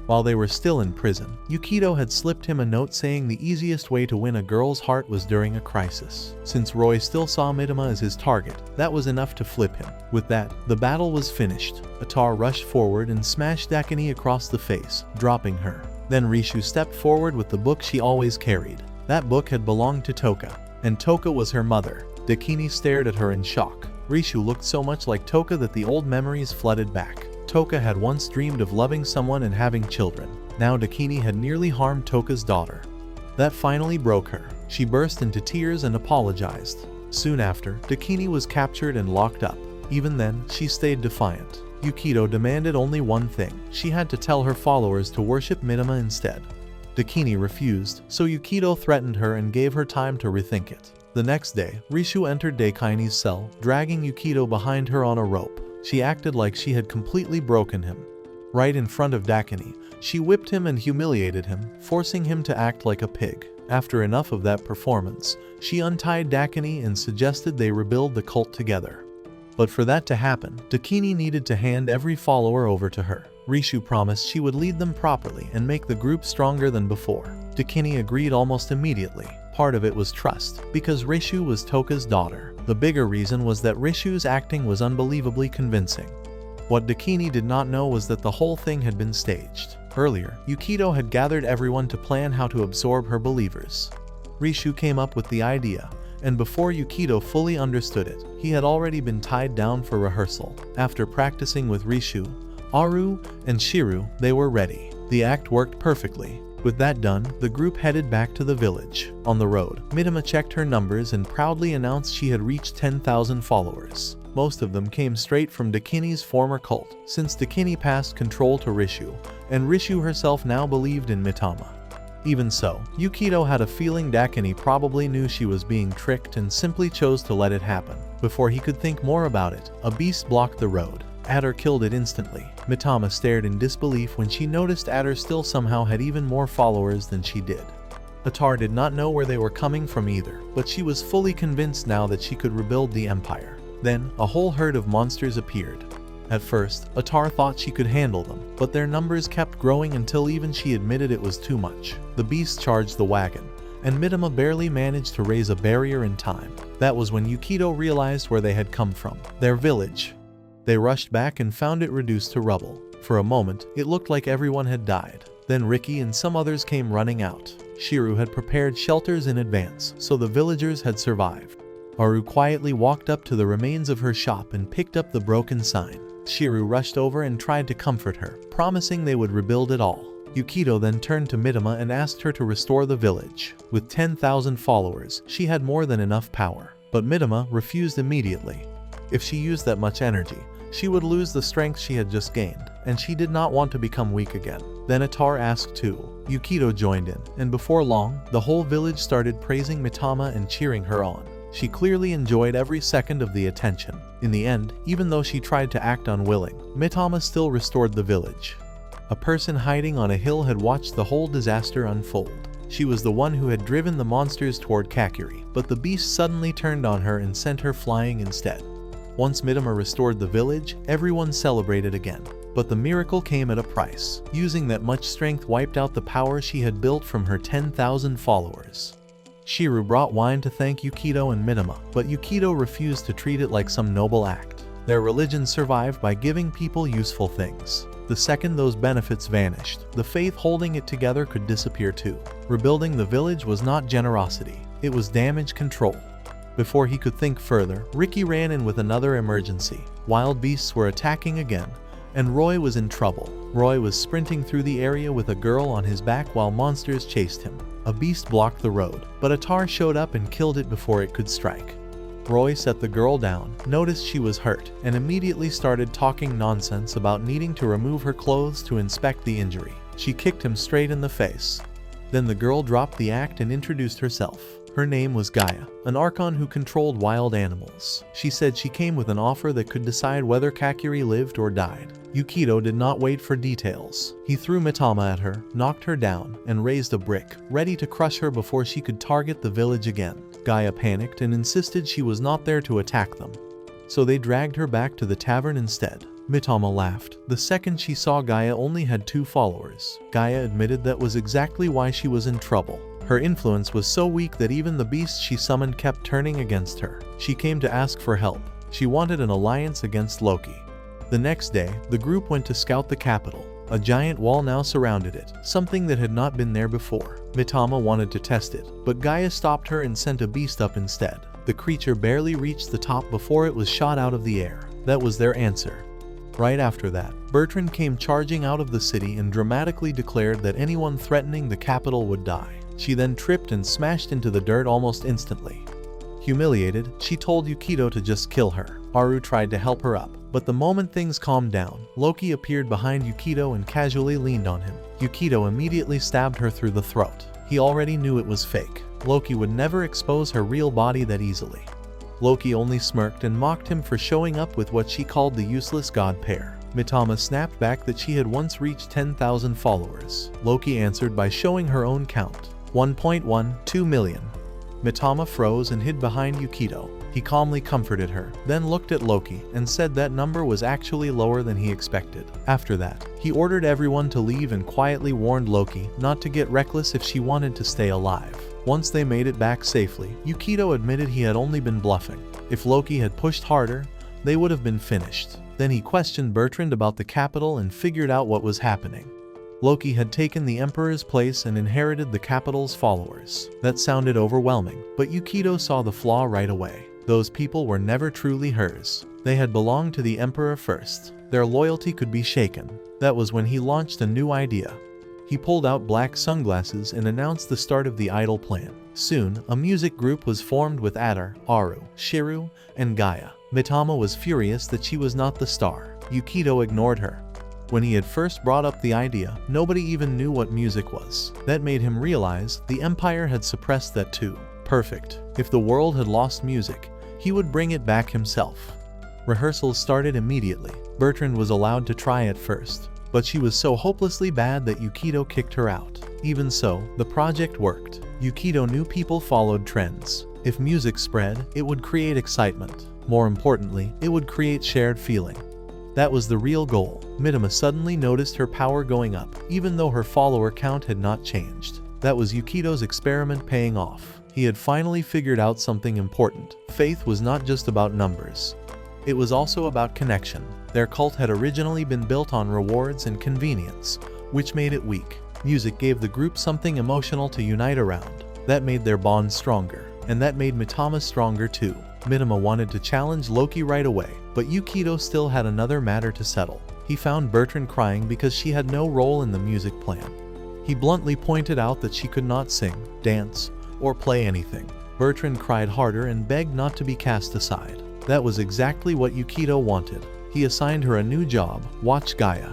While they were still in prison, Yukito had slipped him a note saying the easiest way to win a girl's heart was during a crisis. Since Roy still saw Mitama as his target, that was enough to flip him. With that, the battle was finished. Atar rushed forward and smashed Dakini across the face, dropping her. Then Rishu stepped forward with the book she always carried. That book had belonged to Toka, and Toka was her mother. Dakini stared at her in shock. Rishu looked so much like Toka that the old memories flooded back. Toka had once dreamed of loving someone and having children. Now Dakini had nearly harmed Toka's daughter. That finally broke her. She burst into tears and apologized. Soon after, Dakini was captured and locked up. Even then, she stayed defiant. Yukito demanded only one thing. She had to tell her followers to worship Mitama instead. Dakini refused, so Yukito threatened her and gave her time to rethink it. The next day, Rishu entered Dakini's cell, dragging Yukito behind her on a rope. She acted like she had completely broken him. Right in front of Dakini, she whipped him and humiliated him, forcing him to act like a pig. After enough of that performance, she untied Dakini and suggested they rebuild the cult together. But for that to happen, Dakini needed to hand every follower over to her. Rishu promised she would lead them properly and make the group stronger than before. Dakini agreed almost immediately. Part of it was trust, because Rishu was Toka's daughter. The bigger reason was that Rishu's acting was unbelievably convincing. What Dakini did not know was that the whole thing had been staged. Earlier, Yukito had gathered everyone to plan how to absorb her believers. Rishu came up with the idea, and before Yukito fully understood it, he had already been tied down for rehearsal. After practicing with Rishu, Aru, and Shiru, they were ready. The act worked perfectly. With that done, the group headed back to the village. On the road, Mitama checked her numbers and proudly announced she had reached 10,000 followers. Most of them came straight from Dakini's former cult, since Dakini passed control to Rishu, and Rishu herself now believed in Mitama. Even so, Yukito had a feeling Dakini probably knew she was being tricked and simply chose to let it happen. Before he could think more about it, a beast blocked the road. Adder killed it instantly. Mitama stared in disbelief when she noticed Adder still somehow had even more followers than she did. Atar did not know where they were coming from either, but she was fully convinced now that she could rebuild the empire. Then, a whole herd of monsters appeared. At first, Atar thought she could handle them, but their numbers kept growing until even she admitted it was too much. The beasts charged the wagon, and Mitama barely managed to raise a barrier in time. That was when Yukito realized where they had come from. Their village. They rushed back and found it reduced to rubble. For a moment, it looked like everyone had died. Then Ricky and some others came running out. Shiru had prepared shelters in advance, so the villagers had survived. Aru quietly walked up to the remains of her shop and picked up the broken sign. Shiru rushed over and tried to comfort her, promising they would rebuild it all. Yukito then turned to Mitama and asked her to restore the village. With 10,000 followers, she had more than enough power. But Mitama refused immediately. If she used that much energy, she would lose the strength she had just gained, and she did not want to become weak again. Then Atar asked too. Yukito joined in, and before long, the whole village started praising Mitama and cheering her on. She clearly enjoyed every second of the attention. In the end, even though she tried to act unwilling, Mitama still restored the village. A person hiding on a hill had watched the whole disaster unfold. She was the one who had driven the monsters toward Kakuri, but the beast suddenly turned on her and sent her flying instead. Once Mitama restored the village, everyone celebrated again. But the miracle came at a price. Using that much strength wiped out the power she had built from her 10,000 followers. Shiru brought wine to thank Yukito and Mitama, but Yukito refused to treat it like some noble act. Their religion survived by giving people useful things. The second those benefits vanished, the faith holding it together could disappear too. Rebuilding the village was not generosity, it was damage control. Before he could think further, Ricky ran in with another emergency. Wild beasts were attacking again, and Roy was in trouble. Roy was sprinting through the area with a girl on his back while monsters chased him. A beast blocked the road, but Atar showed up and killed it before it could strike. Roy set the girl down, noticed she was hurt, and immediately started talking nonsense about needing to remove her clothes to inspect the injury. She kicked him straight in the face. Then the girl dropped the act and introduced herself. Her name was Gaia, an archon who controlled wild animals. She said she came with an offer that could decide whether Kakuri lived or died. Yukito did not wait for details. He threw Mitama at her, knocked her down, and raised a brick, ready to crush her before she could target the village again. Gaia panicked and insisted she was not there to attack them. So they dragged her back to the tavern instead. Mitama laughed. The second she saw Gaia only had 2 followers. Gaia admitted that was exactly why she was in trouble. Her influence was so weak that even the beasts she summoned kept turning against her. She came to ask for help. She wanted an alliance against Loki. The next day, the group went to scout the capital. A giant wall now surrounded it, something that had not been there before. Mitama wanted to test it, but Gaia stopped her and sent a beast up instead. The creature barely reached the top before it was shot out of the air. That was their answer. Right after that, Bertrand came charging out of the city and dramatically declared that anyone threatening the capital would die. She then tripped and smashed into the dirt almost instantly. Humiliated, she told Yukito to just kill her. Haru tried to help her up, but the moment things calmed down, Loki appeared behind Yukito and casually leaned on him. Yukito immediately stabbed her through the throat. He already knew it was fake. Loki would never expose her real body that easily. Loki only smirked and mocked him for showing up with what she called the useless god pair. Mitama snapped back that she had once reached 10,000 followers. Loki answered by showing her own count. 1.12 million. Mitama froze and hid behind Yukito. He calmly comforted her, then looked at Loki and said that number was actually lower than he expected. After that, he ordered everyone to leave and quietly warned Loki not to get reckless if she wanted to stay alive. Once they made it back safely, Yukito admitted he had only been bluffing. If Loki had pushed harder, they would have been finished. Then he questioned Bertrand about the capital and figured out what was happening. Loki had taken the Emperor's place and inherited the capital's followers. That sounded overwhelming, but Yukito saw the flaw right away. Those people were never truly hers. They had belonged to the Emperor first. Their loyalty could be shaken. That was when he launched a new idea. He pulled out black sunglasses and announced the start of the idol plan. Soon, a music group was formed with Atar, Aru, Shiru, and Gaia. Mitama was furious that she was not the star. Yukito ignored her. When he had first brought up the idea, nobody even knew what music was. That made him realize the Empire had suppressed that too. Perfect. If the world had lost music, he would bring it back himself. Rehearsals started immediately. Bertrand was allowed to try at first, but she was so hopelessly bad that Yukito kicked her out. Even so, the project worked. Yukito knew people followed trends. If music spread, it would create excitement. More importantly, it would create shared feeling. That was the real goal. Mitama suddenly noticed her power going up, even though her follower count had not changed. That was Yukito's experiment paying off. He had finally figured out something important. Faith was not just about numbers. It was also about connection. Their cult had originally been built on rewards and convenience, which made it weak. Music gave the group something emotional to unite around. That made their bond stronger, and that made Mitama stronger too. Mitama wanted to challenge Loki right away, But Yukito still had another matter to settle. He found Bertrand crying because she had no role in the music plan. He bluntly pointed out that she could not sing, dance, or play anything. Bertrand cried harder and begged not to be cast aside. That was exactly what Yukito wanted. He assigned her a new job, watch Gaia.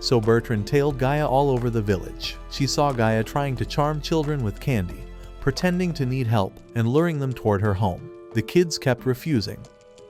So Bertrand tailed Gaia all over the village. She saw Gaia trying to charm children with candy, pretending to need help, and luring them toward her home. The kids kept refusing.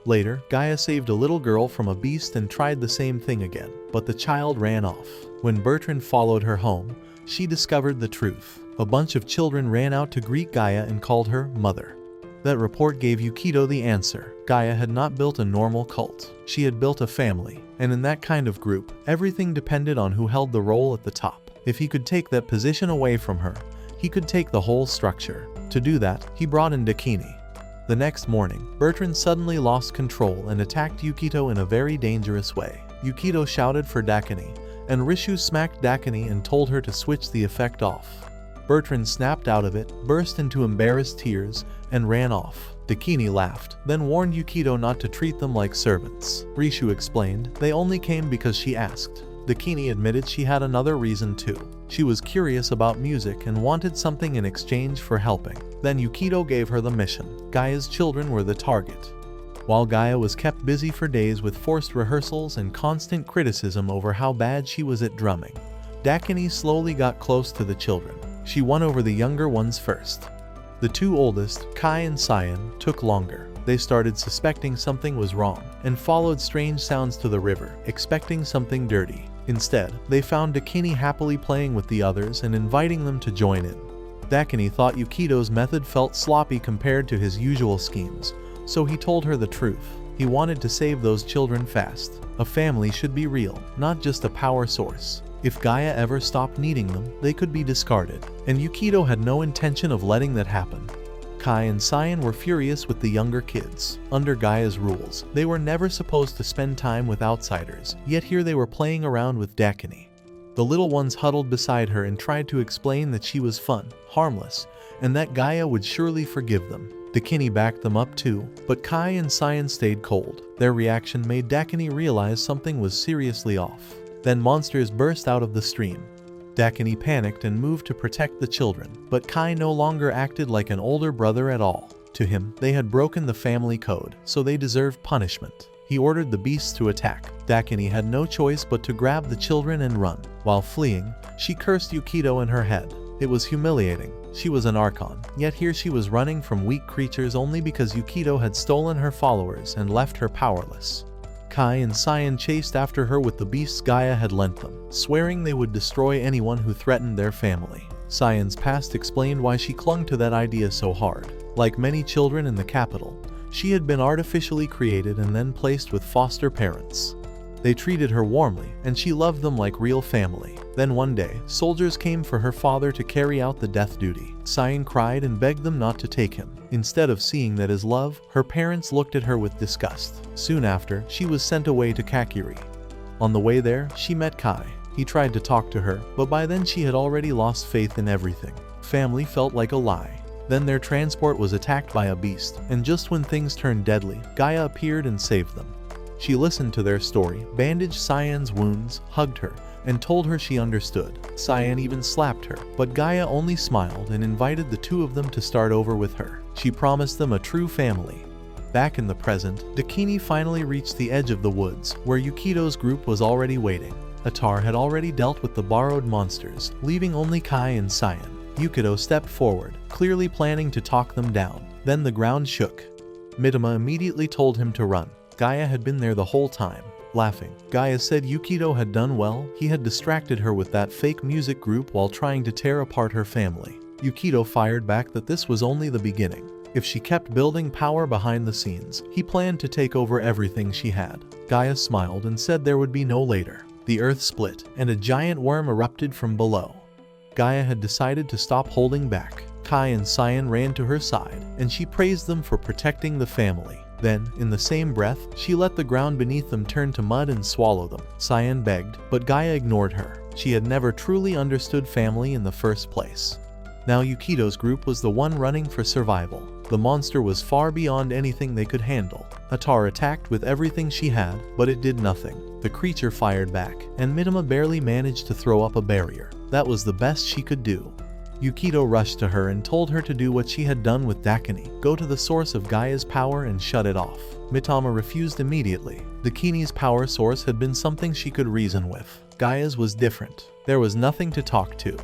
Later, Gaia saved a little girl from a beast and tried the same thing again, but the child ran off. When Bertrand followed her home, she discovered the truth. A bunch of children ran out to greet Gaia and called her Mother. That report gave Yukito the answer. Gaia had not built a normal cult. She had built a family, and in that kind of group, everything depended on who held the role at the top. If he could take that position away from her, he could take the whole structure. To do that, he brought in Dakini. The next morning, Bertrand suddenly lost control and attacked Yukito in a very dangerous way. Yukito shouted for Dakini, and Rishu smacked Dakini and told her to switch the effect off. Bertrand snapped out of it, burst into embarrassed tears, and ran off. Dakini laughed, then warned Yukito not to treat them like servants. Rishu explained they only came because she asked. Dakini admitted she had another reason too. She was curious about music and wanted something in exchange for helping. Then Yukito gave her the mission. Gaia's children were the target. While Gaia was kept busy for days with forced rehearsals and constant criticism over how bad she was at drumming, Dakini slowly got close to the children. She won over the younger ones first. The two oldest, Kai and Cyan, took longer. They started suspecting something was wrong and followed strange sounds to the river, expecting something dirty. Instead, they found Dakini happily playing with the others and inviting them to join in. Dakini thought Yukito's method felt sloppy compared to his usual schemes, so he told her the truth. He wanted to save those children fast. A family should be real, not just a power source. If Gaia ever stopped needing them, they could be discarded, and Yukito had no intention of letting that happen. Kai and Cyan were furious with the younger kids. Under Gaia's rules, they were never supposed to spend time with outsiders, yet here they were playing around with Dakini. The little ones huddled beside her and tried to explain that she was fun, harmless, and that Gaia would surely forgive them. Dakini backed them up too, but Kai and Cyan stayed cold. Their reaction made Dakini realize something was seriously off. Then monsters burst out of the stream. Dakini panicked and moved to protect the children, but Kai no longer acted like an older brother at all. To him, they had broken the family code, so they deserved punishment. He ordered the beasts to attack. Dakini had no choice but to grab the children and run. While fleeing, she cursed Yukito in her head. It was humiliating. She was an archon, yet here she was running from weak creatures only because Yukito had stolen her followers and left her powerless. Kai and Cyan chased after her with the beasts Gaia had lent them, swearing they would destroy anyone who threatened their family. Cyan's past explained why she clung to that idea so hard. Like many children in the capital, she had been artificially created and then placed with foster parents. They treated her warmly, and she loved them like real family. Then one day, soldiers came for her father to carry out the death duty. Cyan cried and begged them not to take him. Instead of seeing that as love, her parents looked at her with disgust. Soon after, she was sent away to Kakiri. On the way there, she met Kai. He tried to talk to her, but by then she had already lost faith in everything. Family felt like a lie. Then their transport was attacked by a beast, and just when things turned deadly, Gaia appeared and saved them. She listened to their story, bandaged Cyan's wounds, hugged her, and told her she understood. Cyan even slapped her, but Gaia only smiled and invited the two of them to start over with her. She promised them a true family. Back in the present, Dakini finally reached the edge of the woods, where Yukito's group was already waiting. Atar had already dealt with the borrowed monsters, leaving only Kai and Cyan. Yukito stepped forward, clearly planning to talk them down. Then the ground shook. Mitama immediately told him to run. Gaia had been there the whole time. Laughing, Gaia said Yukito had done well. He had distracted her with that fake music group while trying to tear apart her family. Yukito fired back that this was only the beginning. If she kept building power behind the scenes, he planned to take over everything she had. Gaia smiled and said there would be no later. The earth split, and a giant worm erupted from below. Gaia had decided to stop holding back. Kai and Cyan ran to her side, and she praised them for protecting the family. Then, in the same breath, she let the ground beneath them turn to mud and swallow them. Cyan begged, but Gaia ignored her. She had never truly understood family in the first place. Now Yukito's group was the one running for survival. The monster was far beyond anything they could handle. Atar attacked with everything she had, but it did nothing. The creature fired back, and Mitama barely managed to throw up a barrier. That was the best she could do. Yukito rushed to her and told her to do what she had done with Dakini, go to the source of Gaia's power and shut it off. Mitama refused immediately. Dakini's power source had been something she could reason with. Gaia's was different. There was nothing to talk to.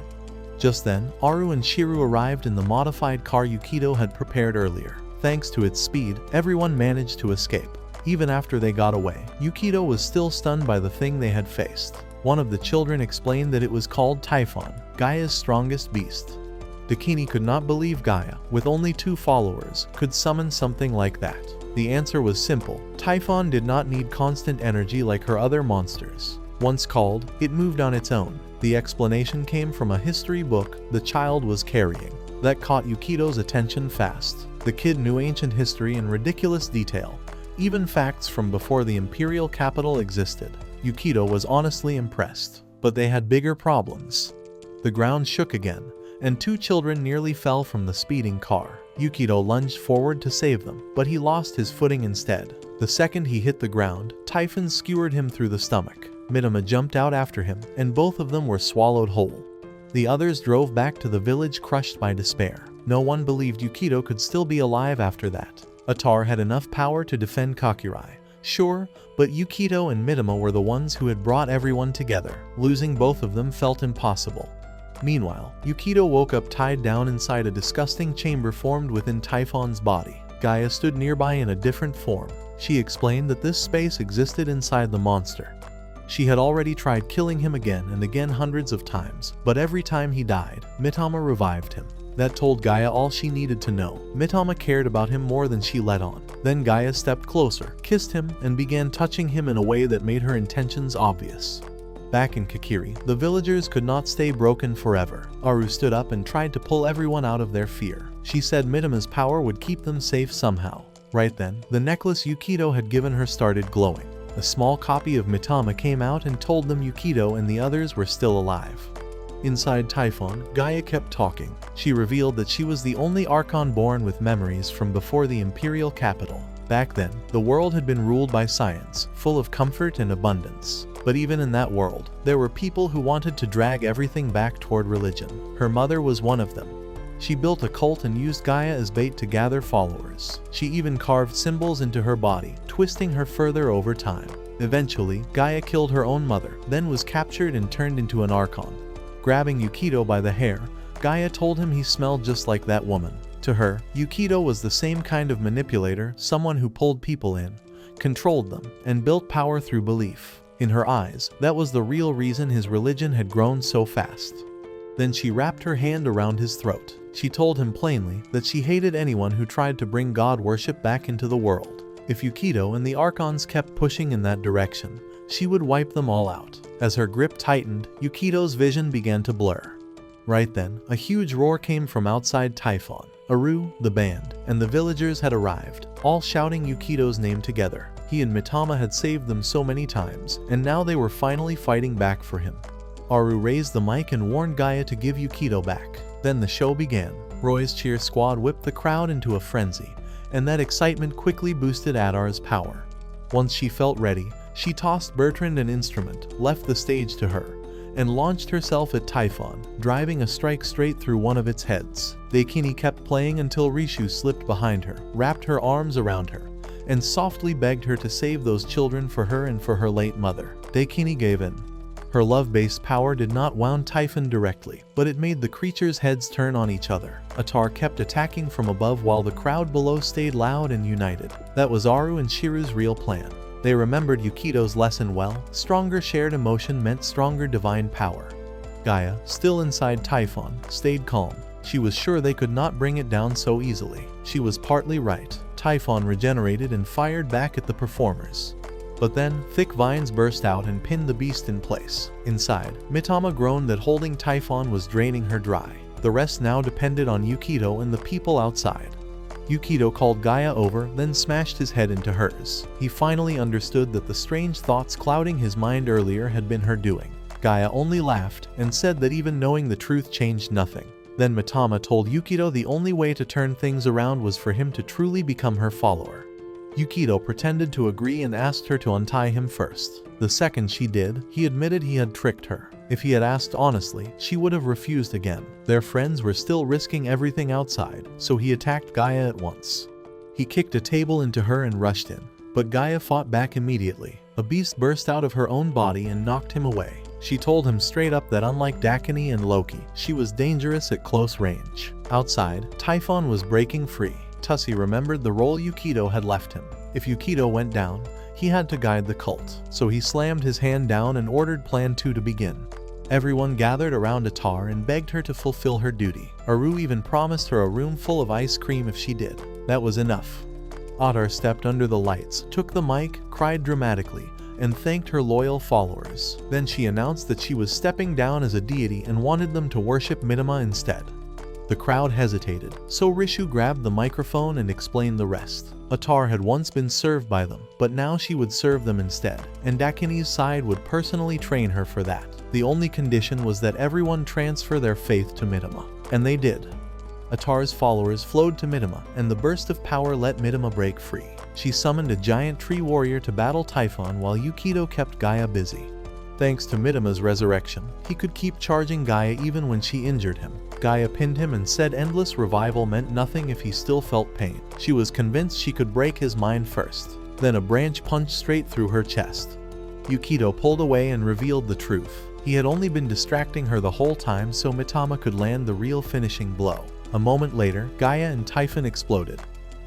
Just then, Aru and Shiru arrived in the modified car Yukito had prepared earlier. Thanks to its speed, everyone managed to escape. Even after they got away, Yukito was still stunned by the thing they had faced. One of the children explained that it was called Typhon, Gaia's strongest beast. Dakini could not believe Gaia, with only 2 followers, could summon something like that. The answer was simple. Typhon did not need constant energy like her other monsters. Once called, it moved on its own. The explanation came from a history book the child was carrying. That caught Yukito's attention fast. The kid knew ancient history in ridiculous detail, even facts from before the imperial capital existed. Yukito was honestly impressed, but they had bigger problems. The ground shook again, and 2 children nearly fell from the speeding car. Yukito lunged forward to save them, but he lost his footing instead. The second he hit the ground, Typhon skewered him through the stomach. Mitama jumped out after him, and both of them were swallowed whole. The others drove back to the village crushed by despair. No one believed Yukito could still be alive after that. Atar had enough power to defend Kakurai. Sure, but Yukito and Mitama were the ones who had brought everyone together. Losing both of them felt impossible. Meanwhile, Yukito woke up tied down inside a disgusting chamber formed within Typhon's body. Gaia stood nearby in a different form. She explained that this space existed inside the monster. She had already tried killing him again and again hundreds of times, but every time he died, Mitama revived him. That told Gaia all she needed to know. Mitama cared about him more than she let on. Then Gaia stepped closer, kissed him, and began touching him in a way that made her intentions obvious. Back in Kakiri, the villagers could not stay broken forever. Aru stood up and tried to pull everyone out of their fear. She said Mitama's power would keep them safe somehow. Right then, the necklace Yukito had given her started glowing. A small copy of Mitama came out and told them Yukito and the others were still alive. Inside Typhon, Gaia kept talking. She revealed that she was the only archon born with memories from before the imperial capital. Back then, the world had been ruled by science, full of comfort and abundance. But even in that world, there were people who wanted to drag everything back toward religion. Her mother was one of them. She built a cult and used Gaia as bait to gather followers. She even carved symbols into her body, twisting her further over time. Eventually, Gaia killed her own mother, then was captured and turned into an archon. Grabbing Yukito by the hair, Gaia told him he smelled just like that woman. To her, Yukito was the same kind of manipulator, someone who pulled people in, controlled them, and built power through belief. In her eyes, that was the real reason his religion had grown so fast. Then she wrapped her hand around his throat. She told him plainly that she hated anyone who tried to bring God worship back into the world. If Yukito and the archons kept pushing in that direction, she would wipe them all out. As her grip tightened, Yukito's vision began to blur. Right then, a huge roar came from outside Typhon. Aru, the band, and the villagers had arrived, all shouting Yukito's name together. He and Mitama had saved them so many times, and now they were finally fighting back for him. Aru raised the mic and warned Gaia to give Yukito back. Then the show began. Roy's cheer squad whipped the crowd into a frenzy, and that excitement quickly boosted Adar's power. Once she felt ready, she tossed Bertrand an instrument, left the stage to her, and launched herself at Typhon, driving a strike straight through one of its heads. Dakini kept playing until Rishu slipped behind her, wrapped her arms around her, and softly begged her to save those children for her and for her late mother. Dakini gave in. Her love-based power did not wound Typhon directly, but it made the creatures' heads turn on each other. Atar kept attacking from above while the crowd below stayed loud and united. That was Aru and Shiru's real plan. They remembered Yukito's lesson well. Stronger shared emotion meant stronger divine power. Gaia, still inside Typhon, stayed calm. She was sure they could not bring it down so easily. She was partly right. Typhon regenerated and fired back at the performers. But then, thick vines burst out and pinned the beast in place. Inside, Mitama groaned that holding Typhon was draining her dry. The rest now depended on Yukito and the people outside. Yukito called Gaia over, then smashed his head into hers. He finally understood that the strange thoughts clouding his mind earlier had been her doing. Gaia only laughed and said that even knowing the truth changed nothing. Then Mitama told Yukito the only way to turn things around was for him to truly become her follower. Yukito pretended to agree and asked her to untie him first. The second she did, he admitted he had tricked her. If he had asked honestly, she would have refused again. Their friends were still risking everything outside, so he attacked Gaia at once. He kicked a table into her and rushed in, but Gaia fought back immediately. A beast burst out of her own body and knocked him away. She told him straight up that unlike Dakini and Loki, she was dangerous at close range. Outside, Typhon was breaking free. Tussie remembered the role Yukito had left him. If Yukito went down, he had to guide the cult, so he slammed his hand down and ordered Plan 2 to begin. Everyone gathered around Atar and begged her to fulfill her duty. Aru even promised her a room full of ice cream if she did. That was enough. Atar stepped under the lights, took the mic, cried dramatically, and thanked her loyal followers. Then she announced that she was stepping down as a deity and wanted them to worship Mitama instead. The crowd hesitated, so Rishu grabbed the microphone and explained the rest. Atar had once been served by them, but now she would serve them instead, and Dakini's side would personally train her for that. The only condition was that everyone transfer their faith to Mitama, and they did. Atar's followers flowed to Mitama, and the burst of power let Mitama break free. She summoned a giant tree warrior to battle Typhon while Yukito kept Gaia busy. Thanks to Mitama's resurrection, he could keep charging Gaia even when she injured him. Gaia pinned him and said endless revival meant nothing if he still felt pain. She was convinced she could break his mind first. Then a branch punched straight through her chest. Yukito pulled away and revealed the truth. He had only been distracting her the whole time so Mitama could land the real finishing blow. A moment later, Gaia and Typhon exploded.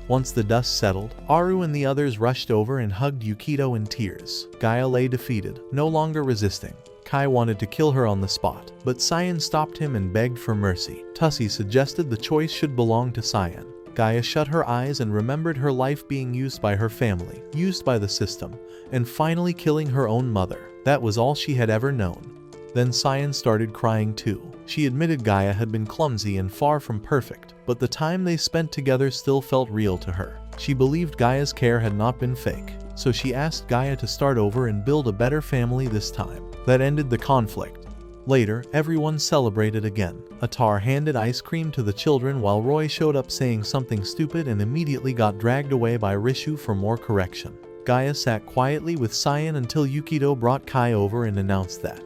Once the dust settled, Aru and the others rushed over and hugged Yukito in tears. Gaia lay defeated, no longer resisting. Kai wanted to kill her on the spot, but Cyan stopped him and begged for mercy. Tussie suggested the choice should belong to Cyan. Gaia shut her eyes and remembered her life being used by her family, used by the system, and finally killing her own mother. That was all she had ever known. Then Cyan started crying too. She admitted Gaia had been clumsy and far from perfect, but the time they spent together still felt real to her. She believed Gaia's care had not been fake, so she asked Gaia to start over and build a better family this time. That ended the conflict. Later, everyone celebrated again. Atar handed ice cream to the children while Roy showed up saying something stupid and immediately got dragged away by Rishu for more correction. Gaia sat quietly with Cyan until Yukito brought Kai over and announced that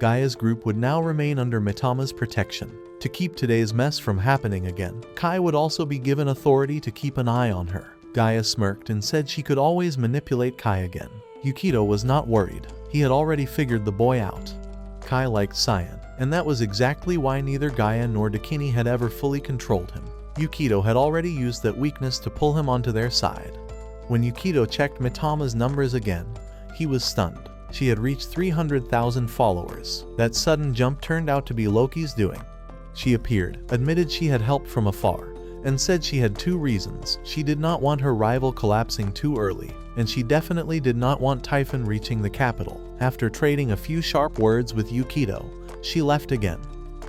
Gaia's group would now remain under Mitama's protection. To keep today's mess from happening again, Kai would also be given authority to keep an eye on her. Gaia smirked and said she could always manipulate Kai again. Yukito was not worried. He had already figured the boy out. Kai liked Cyan, and that was exactly why neither Gaia nor Dakini had ever fully controlled him. Yukito had already used that weakness to pull him onto their side. When Yukito checked Mitama's numbers again, he was stunned. She had reached 300,000 followers. That sudden jump turned out to be Loki's doing. She appeared, admitted she had help from afar, and said she had two reasons. She did not want her rival collapsing too early, and she definitely did not want Typhon reaching the capital. After trading a few sharp words with Yukito, she left again.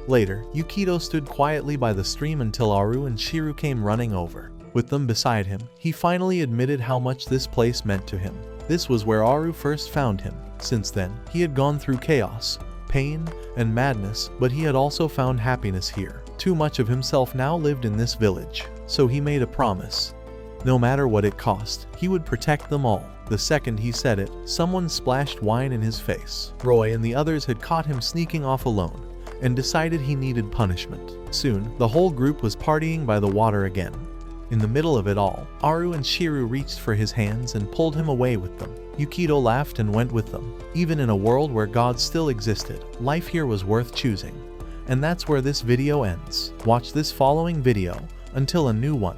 Later, Yukito stood quietly by the stream until Aru and Shiru came running over. With them beside him, he finally admitted how much this place meant to him. This was where Aru first found him. Since then, he had gone through chaos, pain, and madness, but he had also found happiness here. Too much of himself now lived in this village, so he made a promise. No matter what it cost, he would protect them all. The second he said it, someone splashed wine in his face. Roy and the others had caught him sneaking off alone, and decided he needed punishment. Soon, the whole group was partying by the water again. In the middle of it all, Aru and Shiru reached for his hands and pulled him away with them. Yukito laughed and went with them. Even in a world where God still existed, life here was worth choosing. And that's where this video ends. Watch this following video until a new one.